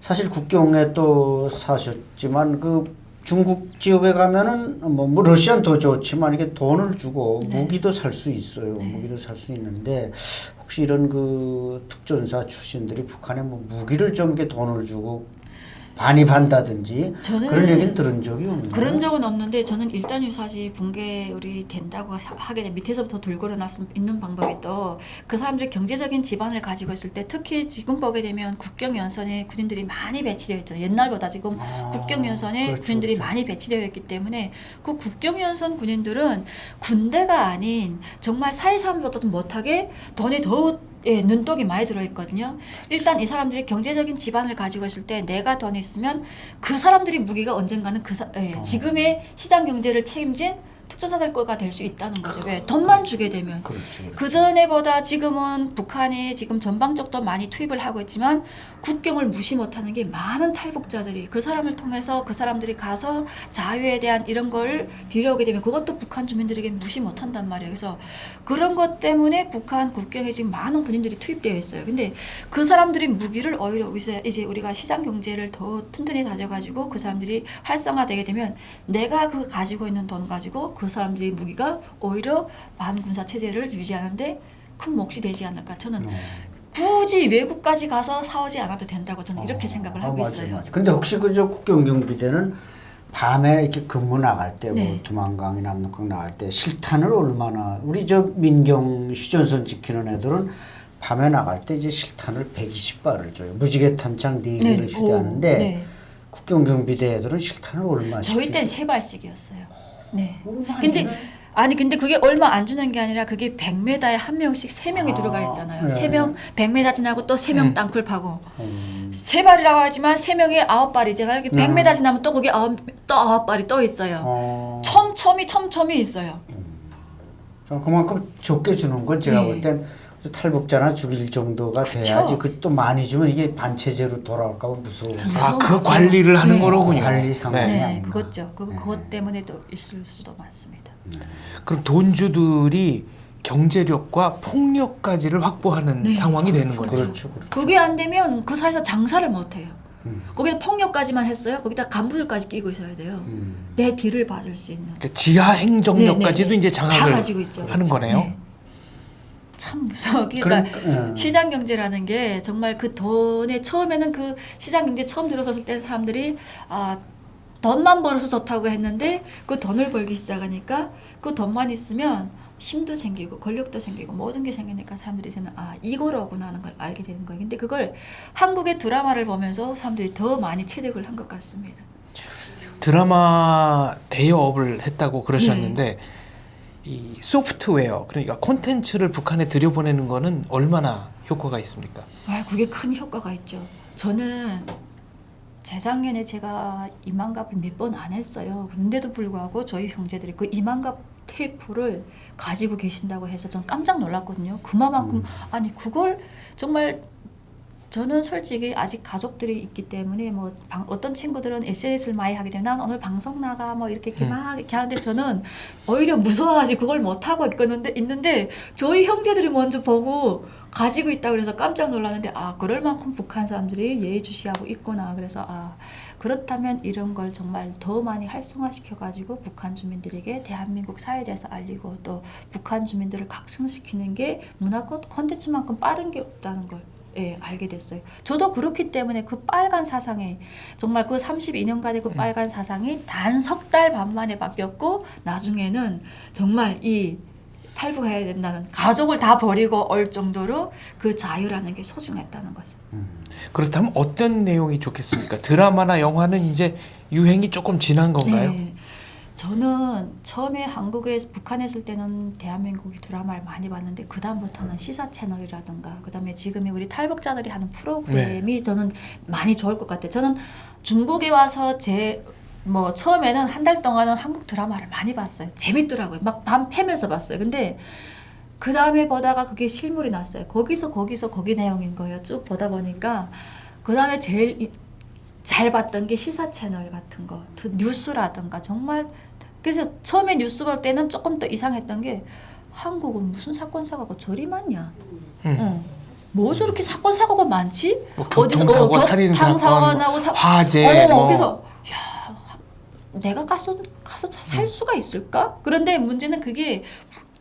사실 국경에 또 사셨지만 그 중국 지역에 가면은 뭐 러시아는 더 좋지만 이게 돈을 주고 네. 무기도 살 수 있어요. 무기도 살 수 있는데 혹시 이런 그 특전사 출신들이 북한에 뭐 무기를 좀 이렇게 돈을 주고 반입한다든지 저는 그런 얘기는 들은 적이 없는데 그런 적은 없는데 저는 일단 유사시 붕괴율이 된다고 하게 되면 밑에서부터 들고 일어날 수 있는 방법이 또 그 사람들이 경제적인 지반을 가지고 있을 때 특히 지금 보게 되면 국경 연선에 군인들이 많이 배치되어 있잖아요. 옛날보다 지금 국경 연선에 그렇죠, 군인들이 그렇죠. 많이 배치되어 있기 때문에 그 국경 연선 군인들은 군대가 아닌 정말 사회 사람보다도 못하게 돈이 더 눈독이 많이 들어있거든요. 일단 이 사람들이 경제적인 지반을 가지고 있을 때 내가 돈이 있으면 그 사람들이 무기가 언젠가는 지금의 시장 경제를 책임진 특전사들 거가 될 수 있다는 거죠. 왜? 돈만 주게 되면. 그렇죠. 그 전에보다 지금은 북한이 지금 전방적도 많이 투입을 하고 있지만 국경을 무시 못하는 게 많은 탈북자들이 그 사람을 통해서 그 사람들이 가서 자유에 대한 이런 걸 빌어오게 되면 그것도 북한 주민들에게 무시 못한단 말이에요. 그래서 그런 것 때문에 북한 국경에 지금 많은 군인들이 투입되어 있어요. 근데 그 사람들이 무기를 오히려 이제 우리가 시장 경제를 더 튼튼히 다져가지고 그 사람들이 활성화되게 되면 내가 그 가지고 있는 돈 가지고 그 사람들의 무기가 오히려 반군사 체제를 유지하는데 큰 몫이 되지 않을까. 저는 굳이 외국까지 가서 싸우지 않아도 된다고 저는 이렇게 생각을 하고 맞아요, 있어요. 맞아요. 근데 혹시 그저 국경경비대는 밤에 이렇게 근무 나갈 때, 뭐 네. 두만강이 남북강 나갈 때 실탄을 얼마나 우리 저 민경 휴전선 지키는 애들은 밤에 나갈 때 이제 실탄을 120발을 줘요. 무지개 탄창 4개를 휴대하는데 네. 국경경비대 애들은 실탄을 얼마씩 저희 땐 주죠? 3발씩이었어요. 네. 얼마 안 근데 주네. 근데 그게 얼마 안 주는 게 아니라 그게 100m에 한 명씩 3명이 들어가 있잖아요. 네. 3명 100m 지나고 또 3명 땅굴 파고. 음. 3발이라고 하지만 3명이 9발이잖아요. 100m 지나면 또 거기 9발이 또 있어요. 촘촘히 있어요. 그만큼 적게 주는 건 제가 네. 볼 땐 탈북자나 죽일 정도가 그쵸. 돼야지. 그 또 많이 주면 이게 반체제로 돌아올까 봐 무서워서. 아, 그 무서운 관리를 하는 네. 거로군요. 관리 상황이 네. 아닌가. 그것죠. 그것 때문에도 있을 수도 많습니다. 그럼 돈주들이 경제력과 폭력까지를 확보하는 네. 상황이 되는 거죠. 그렇죠, 그렇죠. 그게 안 되면 그 사회에서 장사를 못 해요. 거기다 폭력까지만 했어요. 거기다 간부들까지 끼고 있어야 돼요. 내 뒤를 봐줄 수 있는. 그러니까 지하 행정력까지도 네, 네, 네. 이제 다 장악을 가지고 있죠. 하는 거네요. 네. 참 무서워. 그러니까 그러니까, 예. 시장 경제라는 게 정말 그 돈에 처음에는 그 시장 경제 처음 들어섰을 때는 사람들이 돈만 벌어서 좋다고 했는데 그 돈을 벌기 시작하니까 그 돈만 있으면 힘도 생기고 권력도 생기고 모든 게 생기니까 사람들이 이제는 이거로구나 하는 걸 알게 되는 거예요. 근데 그걸 한국의 드라마를 보면서 사람들이 더 많이 체득을 한 것 같습니다. 드라마 대여업을 했다고 그러셨는데 이 소프트웨어 그러니까 콘텐츠를 북한에 들여보내는 거는 얼마나 효과가 있습니까? 그게 큰 효과가 있죠. 저는 재작년에 제가 이만갑을 몇 번 안 했어요. 그런데도 불구하고 저희 형제들이 그 이만갑 테이프를 가지고 계신다고 해서 전 깜짝 놀랐거든요. 그만큼 아니 그걸 정말 저는 솔직히 아직 가족들이 있기 때문에 뭐 어떤 친구들은 SNS를 많이 하기 때문에 난 오늘 방송 나가 뭐 이렇게 막 이렇게 하는데 저는 오히려 무서워가지고 그걸 못 하고 있는데 저희 형제들이 먼저 보고 가지고 있다 그래서 깜짝 놀랐는데 그럴 만큼 북한 사람들이 예의주시하고 있구나. 그래서 그렇다면 이런 걸 정말 더 많이 활성화시켜 가지고 북한 주민들에게 대한민국 사회에 대해서 알리고 또 북한 주민들을 각성시키는 게 문화 콘텐츠만큼 빠른 게 없다는 걸 알게 됐어요. 저도 그렇기 때문에 그 빨간 사상이 정말 그 32년간의 그 빨간 사상이 단 석 달 반 만에 바뀌었고 나중에는 정말 이 탈북해야 된다는 가족을 다 버리고 올 정도로 그 자유라는 게 소중했다는 거죠. 그렇다면 어떤 내용이 좋겠습니까? 드라마나 영화는 이제 유행이 조금 지난 건가요? 네. 저는 처음에 북한에 있을 때는 대한민국이 드라마를 많이 봤는데 그 다음부터는 시사 채널이라든가 그 다음에 지금의 우리 탈북자들이 하는 프로그램이 저는 많이 좋을 것 같아요. 저는 중국에 와서 처음에는 한 달 동안은 한국 드라마를 많이 봤어요. 재밌더라고요. 막 밤 패면서 봤어요. 근데 그 다음에 보다가 그게 실물이 났어요. 거기서 거기 내용인 거예요. 쭉 보다 보니까 그 다음에 제일 잘 봤던 게 시사 채널 같은 거, 뉴스라든가 정말 그래서 처음에 뉴스 볼 때는 조금 더 이상했던 게 한국은 무슨 사건 사고가 저리 많냐? 뭐 저렇게 사건 사고가 많지? 뭐 교통사고, 살인사건, 화재 그래서 내가 가서 살 수가 있을까? 그런데 문제는 그게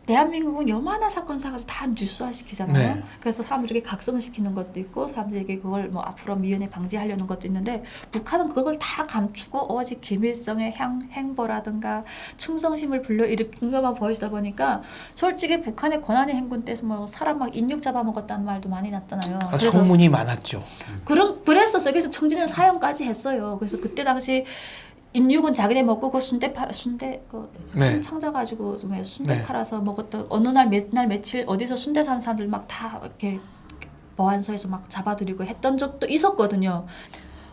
대한민국은 요만한 사건 사고도 다 뉴스화 시키잖아요. 네. 그래서 사람들에게 각성을 시키는 것도 있고 사람들에게 그걸 뭐 앞으로 미연에 방지하려는 것도 있는데 북한은 그걸 다 감추고 오직 김일성의 행보라든가 충성심을 불러일으킨 것만 보여주다 보니까 솔직히 북한의 고난의 행군 때서 뭐 사람 막 인육 잡아먹었다는 말도 많이 났잖아요. 그래서 소문이 많았죠. 그랬었어요. 그래서 청진은 사형까지 했어요. 그래서 그때 당시 인육은 자기네 먹고 그 순대 창자 가지고 순대 네. 팔아서 먹었던 어느 날 며칠 어디서 순대 사는 사람들 막 다 이렇게 보안소에서 막 잡아들이고 했던 적도 있었거든요.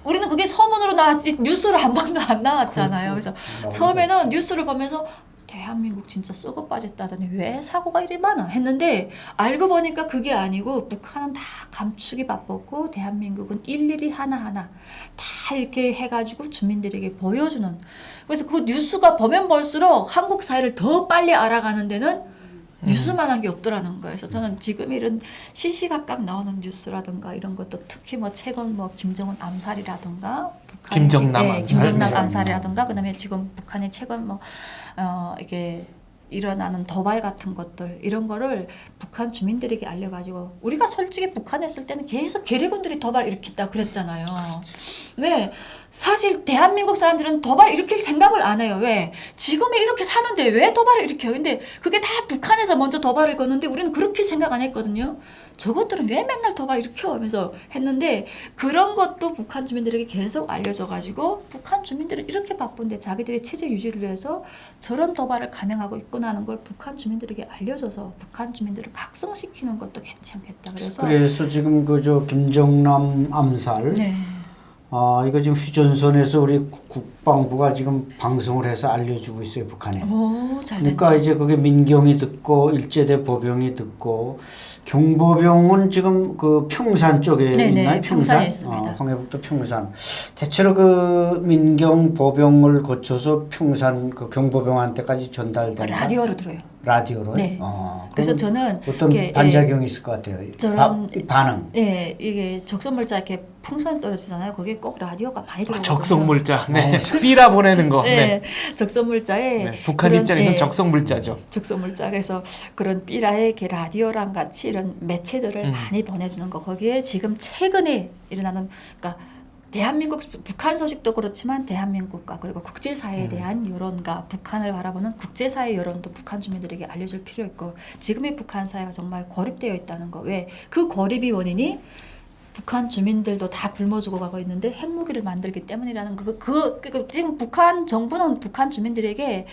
우리는 그게 소문으로 나왔지 뉴스로 한 번도 안 나왔잖아요. 그래서 처음에는 뉴스를 보면서 대한민국 진짜 썩어 빠졌다더니 왜 사고가 이리 많아 했는데 알고 보니까 그게 아니고 북한은 다 감추기 바빴고 대한민국은 일일이 하나하나 다 이렇게 해가지고 주민들에게 보여주는 그래서 그 뉴스가 보면 볼수록 한국 사회를 더 빨리 알아가는 데는 뉴스만한 게 없더라는 거예요. 그래서 저는 지금 이런 시시각각 나오는 뉴스라든가 이런 것도 특히 뭐 최근 뭐 김정은 암살이라든가 김정남 암살이라든가 그다음에 지금 북한의 최근 이게 일어나는 도발 같은 것들 이런 거를 북한 주민들에게 알려가지고 우리가 솔직히 북한에 있을 때는 계속 괴뢰군들이 도발 일으킨다 그랬잖아요. 네, 사실 대한민국 사람들은 도발 일으킬 생각을 안 해요. 왜? 지금에 이렇게 사는데 왜 도발을 일으켜요? 근데 그게 다 북한에서 먼저 도발을 거는데 우리는 그렇게 생각 안 했거든요. 저것들은 왜 맨날 도발 일으켜? 하면서 했는데 그런 것도 북한 주민들에게 계속 알려져가지고 북한 주민들은 이렇게 바쁜데 자기들의 체제 유지를 위해서 저런 도발을 감행하고 있구나 하는 걸 북한 주민들에게 알려줘서 북한 주민들을 각성시키는 것도 괜찮겠다. 그래서 지금 그저 김정남 암살 네. 이거 지금 휴전선에서 우리 국방부가 지금 방송을 해서 알려주고 있어요 북한에. 오, 잘 그러니까 이제 그게 민경이 듣고 일제대 보병이 듣고 경보병은 지금 그 평산 쪽에 네네, 있나요? 평산에 있습니다. 황해북도 평산. 대체로 그 민경 보병을 거쳐서 평산 그 경보병한테까지 전달된다. 라디오로 들어요. 라디오로. 네. 그래서 저는 어떤 이게, 반작용이 있을 것 같아요. 저런 반응. 네, 이게 적성물자 이렇게 풍선이 떨어지잖아요. 거기에 꼭 라디오가 많이 들어오거든요. 적성물자. 네. 삐라 보내는 거. 네, 적성물자에 네. 북한 그런, 입장에서 예, 적성물자죠. 적성물자. 그래서 그런 삐라의 이렇게 라디오랑 같이 이런 매체들을 많이 보내주는 거. 거기에 지금 최근에 일어나는 그러니까 대한민국 북한 소식도 그렇지만 대한민국과 그리고 국제사회에 대한 여론과 북한을 바라보는 국제사회 여론도 북한 주민들에게 알려줄 필요 있고 지금의 북한 사회가 정말 고립되어 있다는 거. 왜 그 고립이 원인이 북한 주민들도 다 굶어 죽어가고 있는데 핵무기를 만들기 때문이라는 지금 북한 정부는 북한 주민들에게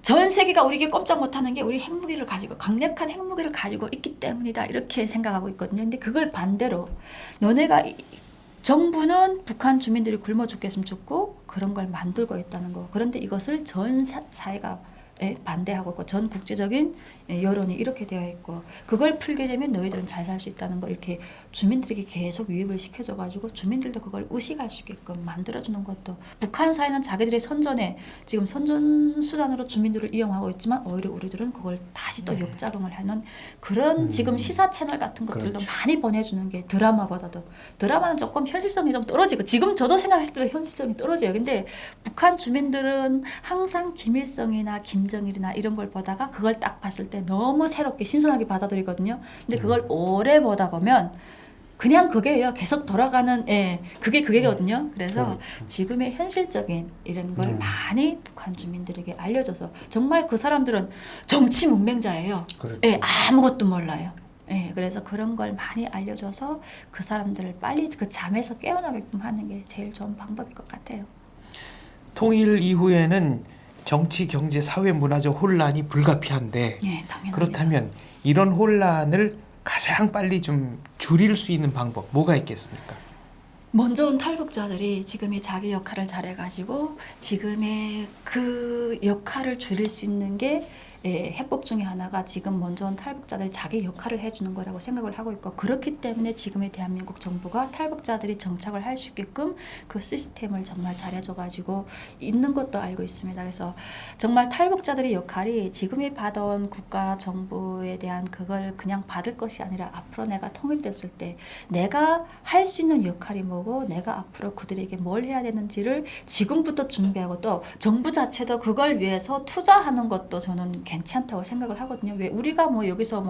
전 세계가 우리에게 꼼짝 못하는 게 우리 핵무기를 가지고 강력한 핵무기를 가지고 있기 때문이다 이렇게 생각하고 있거든요. 근데 그걸 반대로 너네가 정부는 북한 주민들이 굶어 죽겠으면 죽고 그런 걸 만들고 있다는 거. 그런데 이것을 전 사회가 반대하고 있고 전 국제적인 여론이 이렇게 되어 있고 그걸 풀게 되면 너희들은 잘 살 수 있다는 걸 이렇게 주민들에게 계속 유입을 시켜줘가지고 주민들도 그걸 의식할 수 있게끔 만들어주는 것도 북한 사회는 자기들의 선전에 지금 선전 수단으로 주민들을 이용하고 있지만 오히려 우리들은 그걸 다시 또 역작용을 하는 그런 지금 시사 채널 같은 것들도 많이 보내주는 게 드라마보다도 드라마는 조금 현실성이 좀 떨어지고 지금 저도 생각했을 때 현실성이 떨어져요. 근데 북한 주민들은 항상 김일성이나 김정일이나 이런 걸 보다가 그걸 딱 봤을 때 너무 새롭게 신선하게 받아들이거든요. 근데 그걸 오래 보다 보면 그냥 그게요. 계속 돌아가는 그게거든요. 그래서 그렇죠. 지금의 현실적인 이런 걸 많이 북한 주민들에게 알려줘서 정말 그 사람들은 정치 문맹자예요. 그렇죠. 아무것도 몰라요. 그래서 그런 걸 많이 알려줘서 그 사람들을 빨리 그 잠에서 깨어나게끔 하는 게 제일 좋은 방법일 것 같아요. 통일 이후에는 정치, 경제, 사회, 문화적 혼란이 불가피한데 예, 당연합니다. 그렇다면 이런 혼란을 가장 빨리 좀 줄일 수 있는 방법 뭐가 있겠습니까? 먼저 온 탈북자들이 지금의 자기 역할을 잘해가지고 지금의 그 역할을 줄일 수 있는 게 해법 중에 하나가 지금 먼저 온 탈북자들이 자기 역할을 해주는 거라고 생각을 하고 있고 그렇기 때문에 지금의 대한민국 정부가 탈북자들이 정착을 할 수 있게끔 그 시스템을 정말 잘해줘가지고 있는 것도 알고 있습니다. 그래서 정말 탈북자들의 역할이 지금의 받아온 국가 정부에 대한 그걸 그냥 받을 것이 아니라 앞으로 내가 통일됐을 때 내가 할 수 있는 역할이 뭐고 내가 앞으로 그들에게 뭘 해야 되는지를 지금부터 준비하고 또 정부 자체도 그걸 위해서 투자하는 것도 저는 괜찮다고 생각을 하거든요. 왜 우리가 뭐 여기서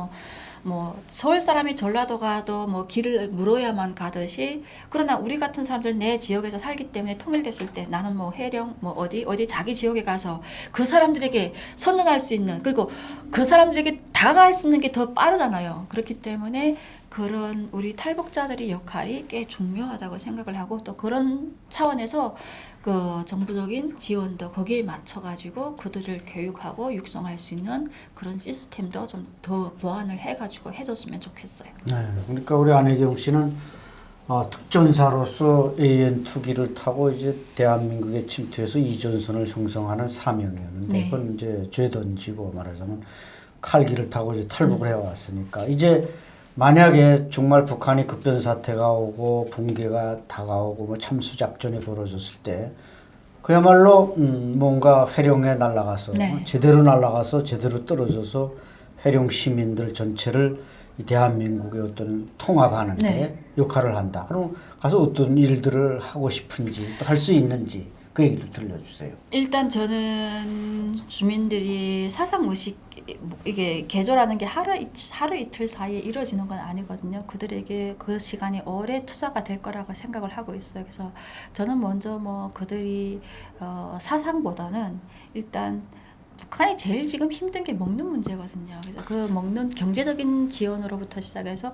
뭐 서울 사람이 전라도 가도 뭐 길을 물어야만 가듯이 그러나 우리 같은 사람들은 내 지역에서 살기 때문에 통일됐을 때 나는 뭐 해령 뭐 어디 자기 지역에 가서 그 사람들에게 선언할 수 있는 그리고 그 사람들에게 다가갈 수 있는 게 더 빠르잖아요. 그렇기 때문에 그런 우리 탈북자들의 역할이 꽤 중요하다고 생각을 하고 또 그런 차원에서 그 정부적인 지원도 거기에 맞춰가지고 그들을 교육하고 육성할 수 있는 그런 시스템도 좀 더 보완을 해가지고 해줬으면 좋겠어요. 네, 그러니까 우리 안혜경 씨는 특전사로서 AN2기를 타고 이제 대한민국에 침투해서 이전선을 형성하는 사명이었는데 네. 그건 이제 죄 던지고 말하자면 칼기를 타고 이제 탈북을 해왔으니까 이제 만약에 정말 북한이 급변 사태가 오고 붕괴가 다가오고 뭐 참수 작전이 벌어졌을 때 그야말로 뭔가 회룡에 날아가서 네. 제대로 날아가서 제대로 떨어져서 회룡 시민들 전체를 이 대한민국의 어떤 통합하는데 네. 역할을 한다. 그럼 가서 어떤 일들을 하고 싶은지 또 할 수 있는지 그 얘기도 들려주세요. 일단 저는 주민들이 사상의식 이게 개조라는 게 하루 이틀 사이에 이루어지는 건 아니거든요. 그들에게 그 시간이 오래 투자가 될 거라고 생각을 하고 있어요. 그래서 저는 먼저 뭐 그들이 사상보다는 일단 북한이 제일 지금 힘든 게 먹는 문제거든요. 그래서 그 먹는 경제적인 지원으로부터 시작해서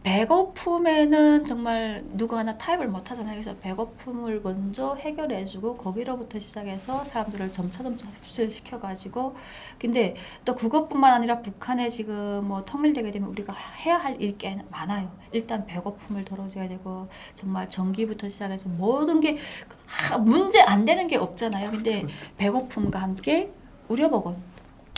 배고픔에는 정말 누구 하나 타협을 못 하잖아요. 그래서 배고픔을 먼저 해결해주고 거기로부터 시작해서 사람들을 점차 흡수를 시켜가지고 근데 또 그것뿐만 아니라 북한에 지금 뭐 통일되게 되면 우리가 해야 할 일 꽤 많아요. 일단 배고픔을 덜어줘야 되고 정말 전기부터 시작해서 모든 게 문제 안 되는 게 없잖아요. 근데 배고픔과 함께 의료보건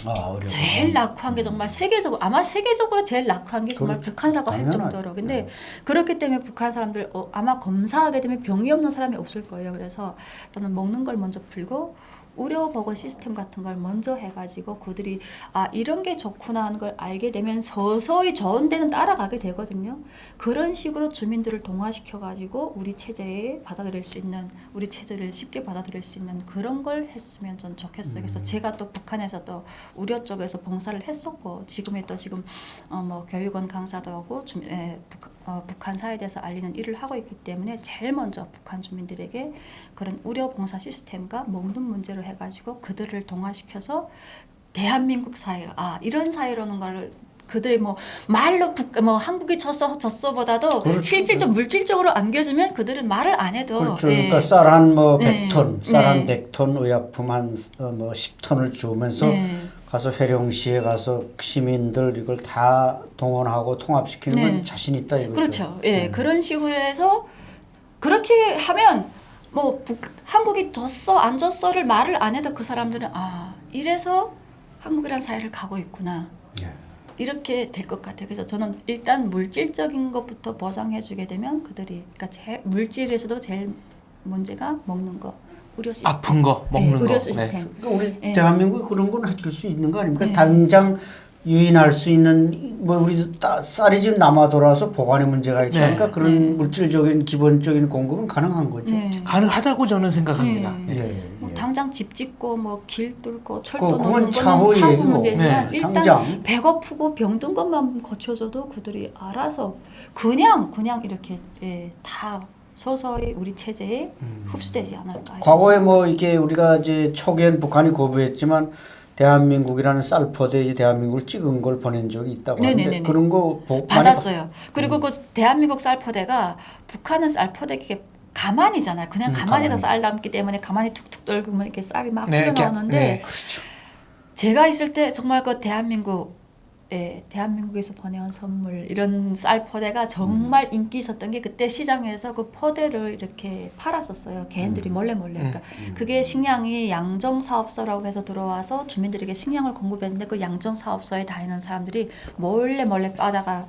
어려워. 제일 낙후한 게 정말 세계적으로 아마 세계적으로 제일 낙후한 게 정말 그렇죠. 북한이라고 할 당연하죠. 정도로. 근데 그렇기 때문에 북한 사람들 아마 검사하게 되면 병이 없는 사람이 없을 거예요. 그래서 저는 먹는 걸 먼저 풀고 의료보건 시스템 같은 걸 먼저 해가지고 그들이 이런 게 좋구나 하는 걸 알게 되면 서서히 좋은 데는 따라가게 되거든요. 그런 식으로 주민들을 동화시켜가지고 우리 체제에 받아들일 수 있는, 우리 체제를 쉽게 받아들일 수 있는 그런 걸 했으면 전 좋겠어요. 그래서 제가 또 북한에서도 의료 쪽에서 봉사를 했었고 지금 뭐 교육원 강사도 하고 북한 사회에 대해서 알리는 일을 하고 있기 때문에 제일 먼저 북한 주민들에게 그런 의료 봉사 시스템과 먹는 문제를 해가지고 그들을 동화시켜서 대한민국 사회가 이런 사회라는 걸 그들이 뭐 말로 한국이 졌어보다도 그렇죠. 실질적 물질적으로 안겨주면 그들은 말을 안 해도 그렇죠. 예. 그러니까 쌀 한 뭐 네. 100톤, 쌀 한 네. 100톤, 의약품 한 뭐 10톤을 주면서 네. 가서 회령시에 가서 시민들 이걸 다 동원하고 통합시키는 건 네. 자신 있다 이거죠. 그렇죠. 예, 그런 식으로 해서 그렇게 하면 뭐 한국이 졌어 안 졌어를 말을 안 해도 그 사람들은 이래서 한국이란 사회를 가고 있구나. 예. 이렇게 될 것 같아요. 그래서 저는 일단 물질적인 것부터 보장해주게 되면 그들이 그러니까 물질에서도 제일 문제가 먹는 거, 의료 시스템, 아픈 거 먹는 거. 의료 네. 시스템. 그러니까 우리 예. 대한민국이 그런 건 해줄 수 있는 거 아닙니까? 네. 당장 유인할 수 있는 뭐 우리 쌀이 지금 남아 돌아서 보관에 문제가 있지 네. 않으니까 그런 물질적인 기본적인 공급은 가능한 거죠. 네. 가능하다고 저는 생각합니다. 네. 예. 예. 뭐 예. 당장 집 짓고 뭐 길 뚫고 철도 그건 넣는 차후 거는 차후 얘기고. 문제지만 네. 일단 당장. 배고프고 병든 것만 고쳐줘도 그들이 알아서 그냥 이렇게 다 서서히 우리 체제에 흡수되지 않을까. 과거에 뭐 이게 우리가 이제 초기엔 북한이 거부했지만 대한민국이라는 쌀포대 이제 대한민국을 찍은 걸 보낸 적이 있다고 하는데 네네네네. 그런 거 받았어요. 그리고 그 대한민국 쌀포대가 북한은 쌀포대 이게 가만히잖아요. 그냥 가만히다 가만히. 쌀 담기 때문에 가만히 툭툭 떨구면 이렇게 쌀이 막 네, 흘러나오는데 네. 제가 있을 때 정말 그 대한민국에서 보내온 선물 이런 쌀 포대가 정말 인기 있었던 게 그때 시장에서 그 포대를 이렇게 팔았었어요. 개인들이 몰래. 그러니까 그게 식량이 양정 사업소라고 해서 들어와서 주민들에게 식량을 공급했는데 그 양정 사업소에 다니는 사람들이 몰래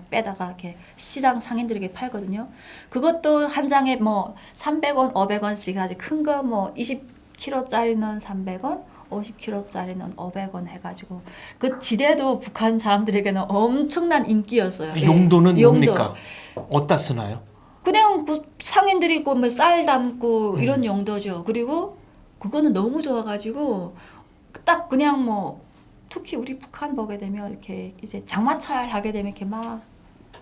빼다가 이렇게 시장 상인들에게 팔거든요. 그것도 한 장에 뭐 300원, 500원씩 아주 큰 거 뭐 20kg짜리는 300원, 50kg짜리는 500원 해가지고 그 지대도 북한 사람들에게는 엄청난 인기였어요. 예. 용도는 용도. 뭡니까? 어디다 쓰나요? 그냥 그 상인들이 있고 뭐 쌀 담고 이런 용도죠. 그리고 그거는 너무 좋아가지고 딱 그냥 뭐 특히 우리 북한 보게 되면 이렇게 이제 장마철 하게 되면 이렇게 막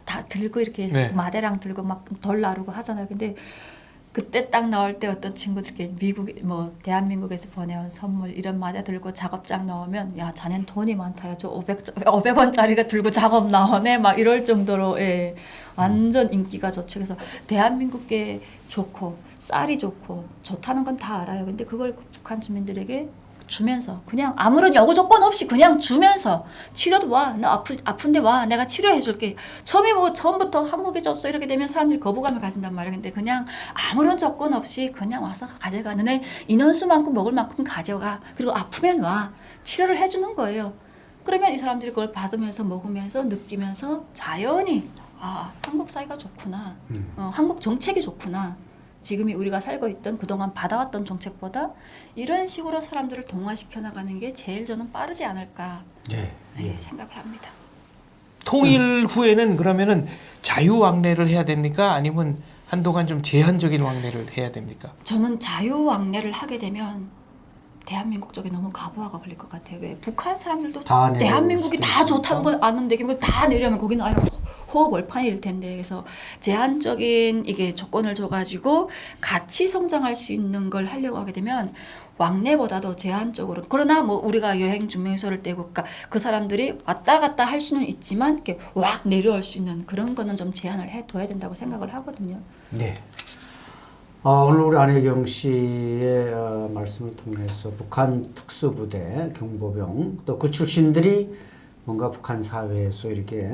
다 들고 이렇게 네. 마대랑 들고 막 돌 나르고 하잖아요. 근데 그때 딱 나올 때 어떤 친구들께 대한민국에서 보내온 선물 이런 마대 들고 작업장 나오면 야 자넨 돈이 많다. 저 500원짜리가 들고 작업 나오네. 막 이럴 정도로 완전 인기가 좋죠. 그래서 대한민국계 좋고 쌀이 좋고 좋다는 건 다 알아요. 근데 그걸 북한 주민들에게 주면서 그냥 아무런 요구 조건 없이 그냥 주면서 치료도 와. 나 아픈데 와. 내가 치료해 줄게. 처음부터 한국에 줬어. 이렇게 되면 사람들이 거부감을 가진단 말이에요. 근데 그냥 아무런 조건 없이 그냥 와서 가져가. 너네 인원수만큼 먹을 만큼 가져가. 그리고 아프면 와. 치료를 해주는 거예요. 그러면 이 사람들이 그걸 받으면서 먹으면서 느끼면서 자연히 한국 사회가 좋구나. 한국 정책이 좋구나. 지금이 우리가 살고 있던 그동안 받아왔던 정책보다 이런 식으로 사람들을 동화시켜 나가는 게 제일 저는 빠르지 않을까 생각을 합니다. 통일 후에는 그러면은 자유왕래를 해야 됩니까? 아니면 한동안 좀 제한적인 왕래를 해야 됩니까? 저는 자유왕래를 하게 되면 대한민국 쪽에 너무 가부화가 걸릴 것 같아요. 왜 북한 사람들도 다 대한민국이 다 있으니까. 좋다는 건 아는데 그걸 다 내려면 거기는 호흡 얼판일 텐데 그래서 제한적인 이게 조건을 줘가지고 같이 성장할 수 있는 걸 하려고 하게 되면 왕래보다도 제한적으로 그러나 뭐 우리가 여행 증명서를 떼고 그러니까 그 사람들이 왔다 갔다 할 수는 있지만 이렇게 확 내려올 수 있는 그런 거는 좀 제한을 해둬야 된다고 생각을 하거든요. 네. 오늘 우리 안혜경 씨의 말씀을 통해서 북한 특수부대 경보병 또 그 출신들이 뭔가 북한 사회에서 이렇게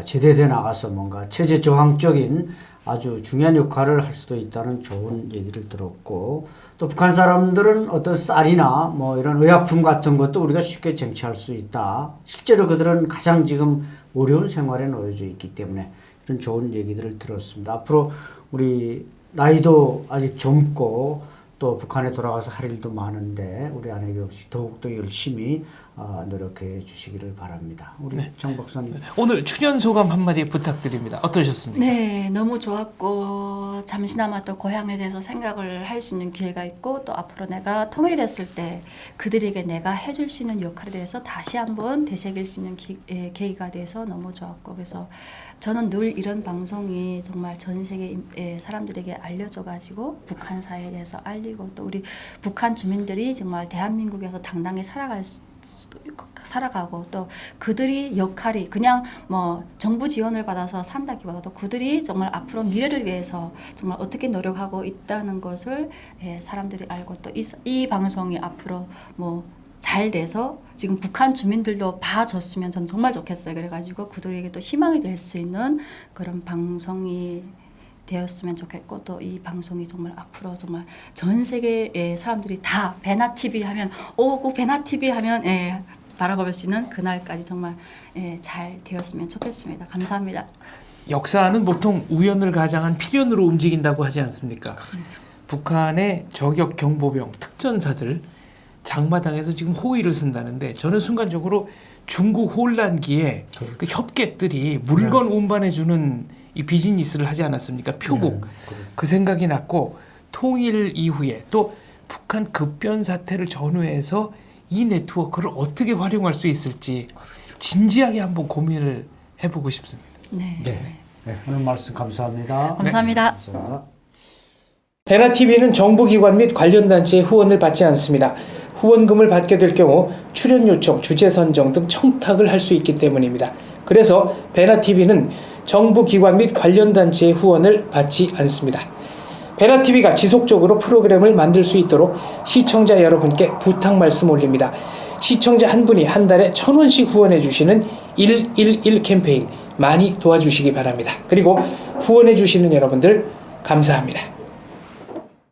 제대돼 나가서 뭔가 체제 저항적인 아주 중요한 역할을 할 수도 있다는 좋은 얘기를 들었고 또 북한 사람들은 어떤 쌀이나 뭐 이런 의약품 같은 것도 우리가 쉽게 쟁취할 수 있다. 실제로 그들은 가장 지금 어려운 생활에 놓여져 있기 때문에 이런 좋은 얘기들을 들었습니다. 앞으로 우리 나이도 아직 젊고 또 북한에 돌아가서 할 일도 많은데 우리 안혜교 역시 더욱더 열심히 노력해 주시기를 바랍니다. 우리 장 박사님. 오늘 출연 소감 한마디 부탁드립니다. 어떠셨습니까? 네, 너무 좋았고 잠시나마 또 고향에 대해서 생각을 할 수 있는 기회가 있고 또 앞으로 내가 통일이 됐을 때 그들에게 내가 해줄 수 있는 역할에 대해서 다시 한번 되새길 수 있는 계기가 돼서 너무 좋았고 그래서 저는 늘 이런 방송이 정말 전 세계 사람들에게 알려져가지고 북한 사회에 대해서 알리고 또 우리 북한 주민들이 정말 대한민국에서 당당히 살아가고 또 그들이 역할이 그냥 뭐 정부 지원을 받아서 산다기보다도 그들이 정말 앞으로 미래를 위해서 정말 어떻게 노력하고 있다는 것을 사람들이 알고 또 이 방송이 앞으로 뭐 잘 돼서 지금 북한 주민들도 봐줬으면 저는 정말 좋겠어요. 그래가지고 그들에게 또 희망이 될 수 있는 그런 방송이 되었으면 좋겠고 또 이 방송이 정말 앞으로 정말 전 세계의 사람들이 다 베나 TV 하면 그 베나 TV 하면 바라볼 수 있는 그날까지 정말 잘 되었으면 좋겠습니다. 감사합니다. 역사는 보통 우연을 가장한 필연으로 움직인다고 하지 않습니까? 북한의 저격 경보병 특전사들 장마당에서 지금 호위를 쓴다는데 저는 순간적으로 중국 혼란기에 그 협객들이 물건 운반해주는 이 비즈니스를 하지 않았습니까? 표국. 그 생각이 났고 통일 이후에 또 북한 급변 사태를 전후해서 이 네트워크를 어떻게 활용할 수 있을지 진지하게 한번 고민을 해보고 싶습니다. 네. 오늘 말씀 감사합니다. 감사합니다. 감사합니다. 베나TV는 정부기관 및 관련 단체의 후원을 받지 않습니다. 후원금을 받게 될 경우 출연 요청, 주제 선정 등 청탁을 할 수 있기 때문입니다. 그래서 베나TV는 정부기관 및 관련 단체의 후원을 받지 않습니다. 베나TV가 지속적으로 프로그램을 만들 수 있도록 시청자 여러분께 부탁 말씀 올립니다. 시청자 한 분이 한 달에 1,000원씩 후원해 주시는 111 캠페인 많이 도와주시기 바랍니다. 그리고 후원해 주시는 여러분들 감사합니다.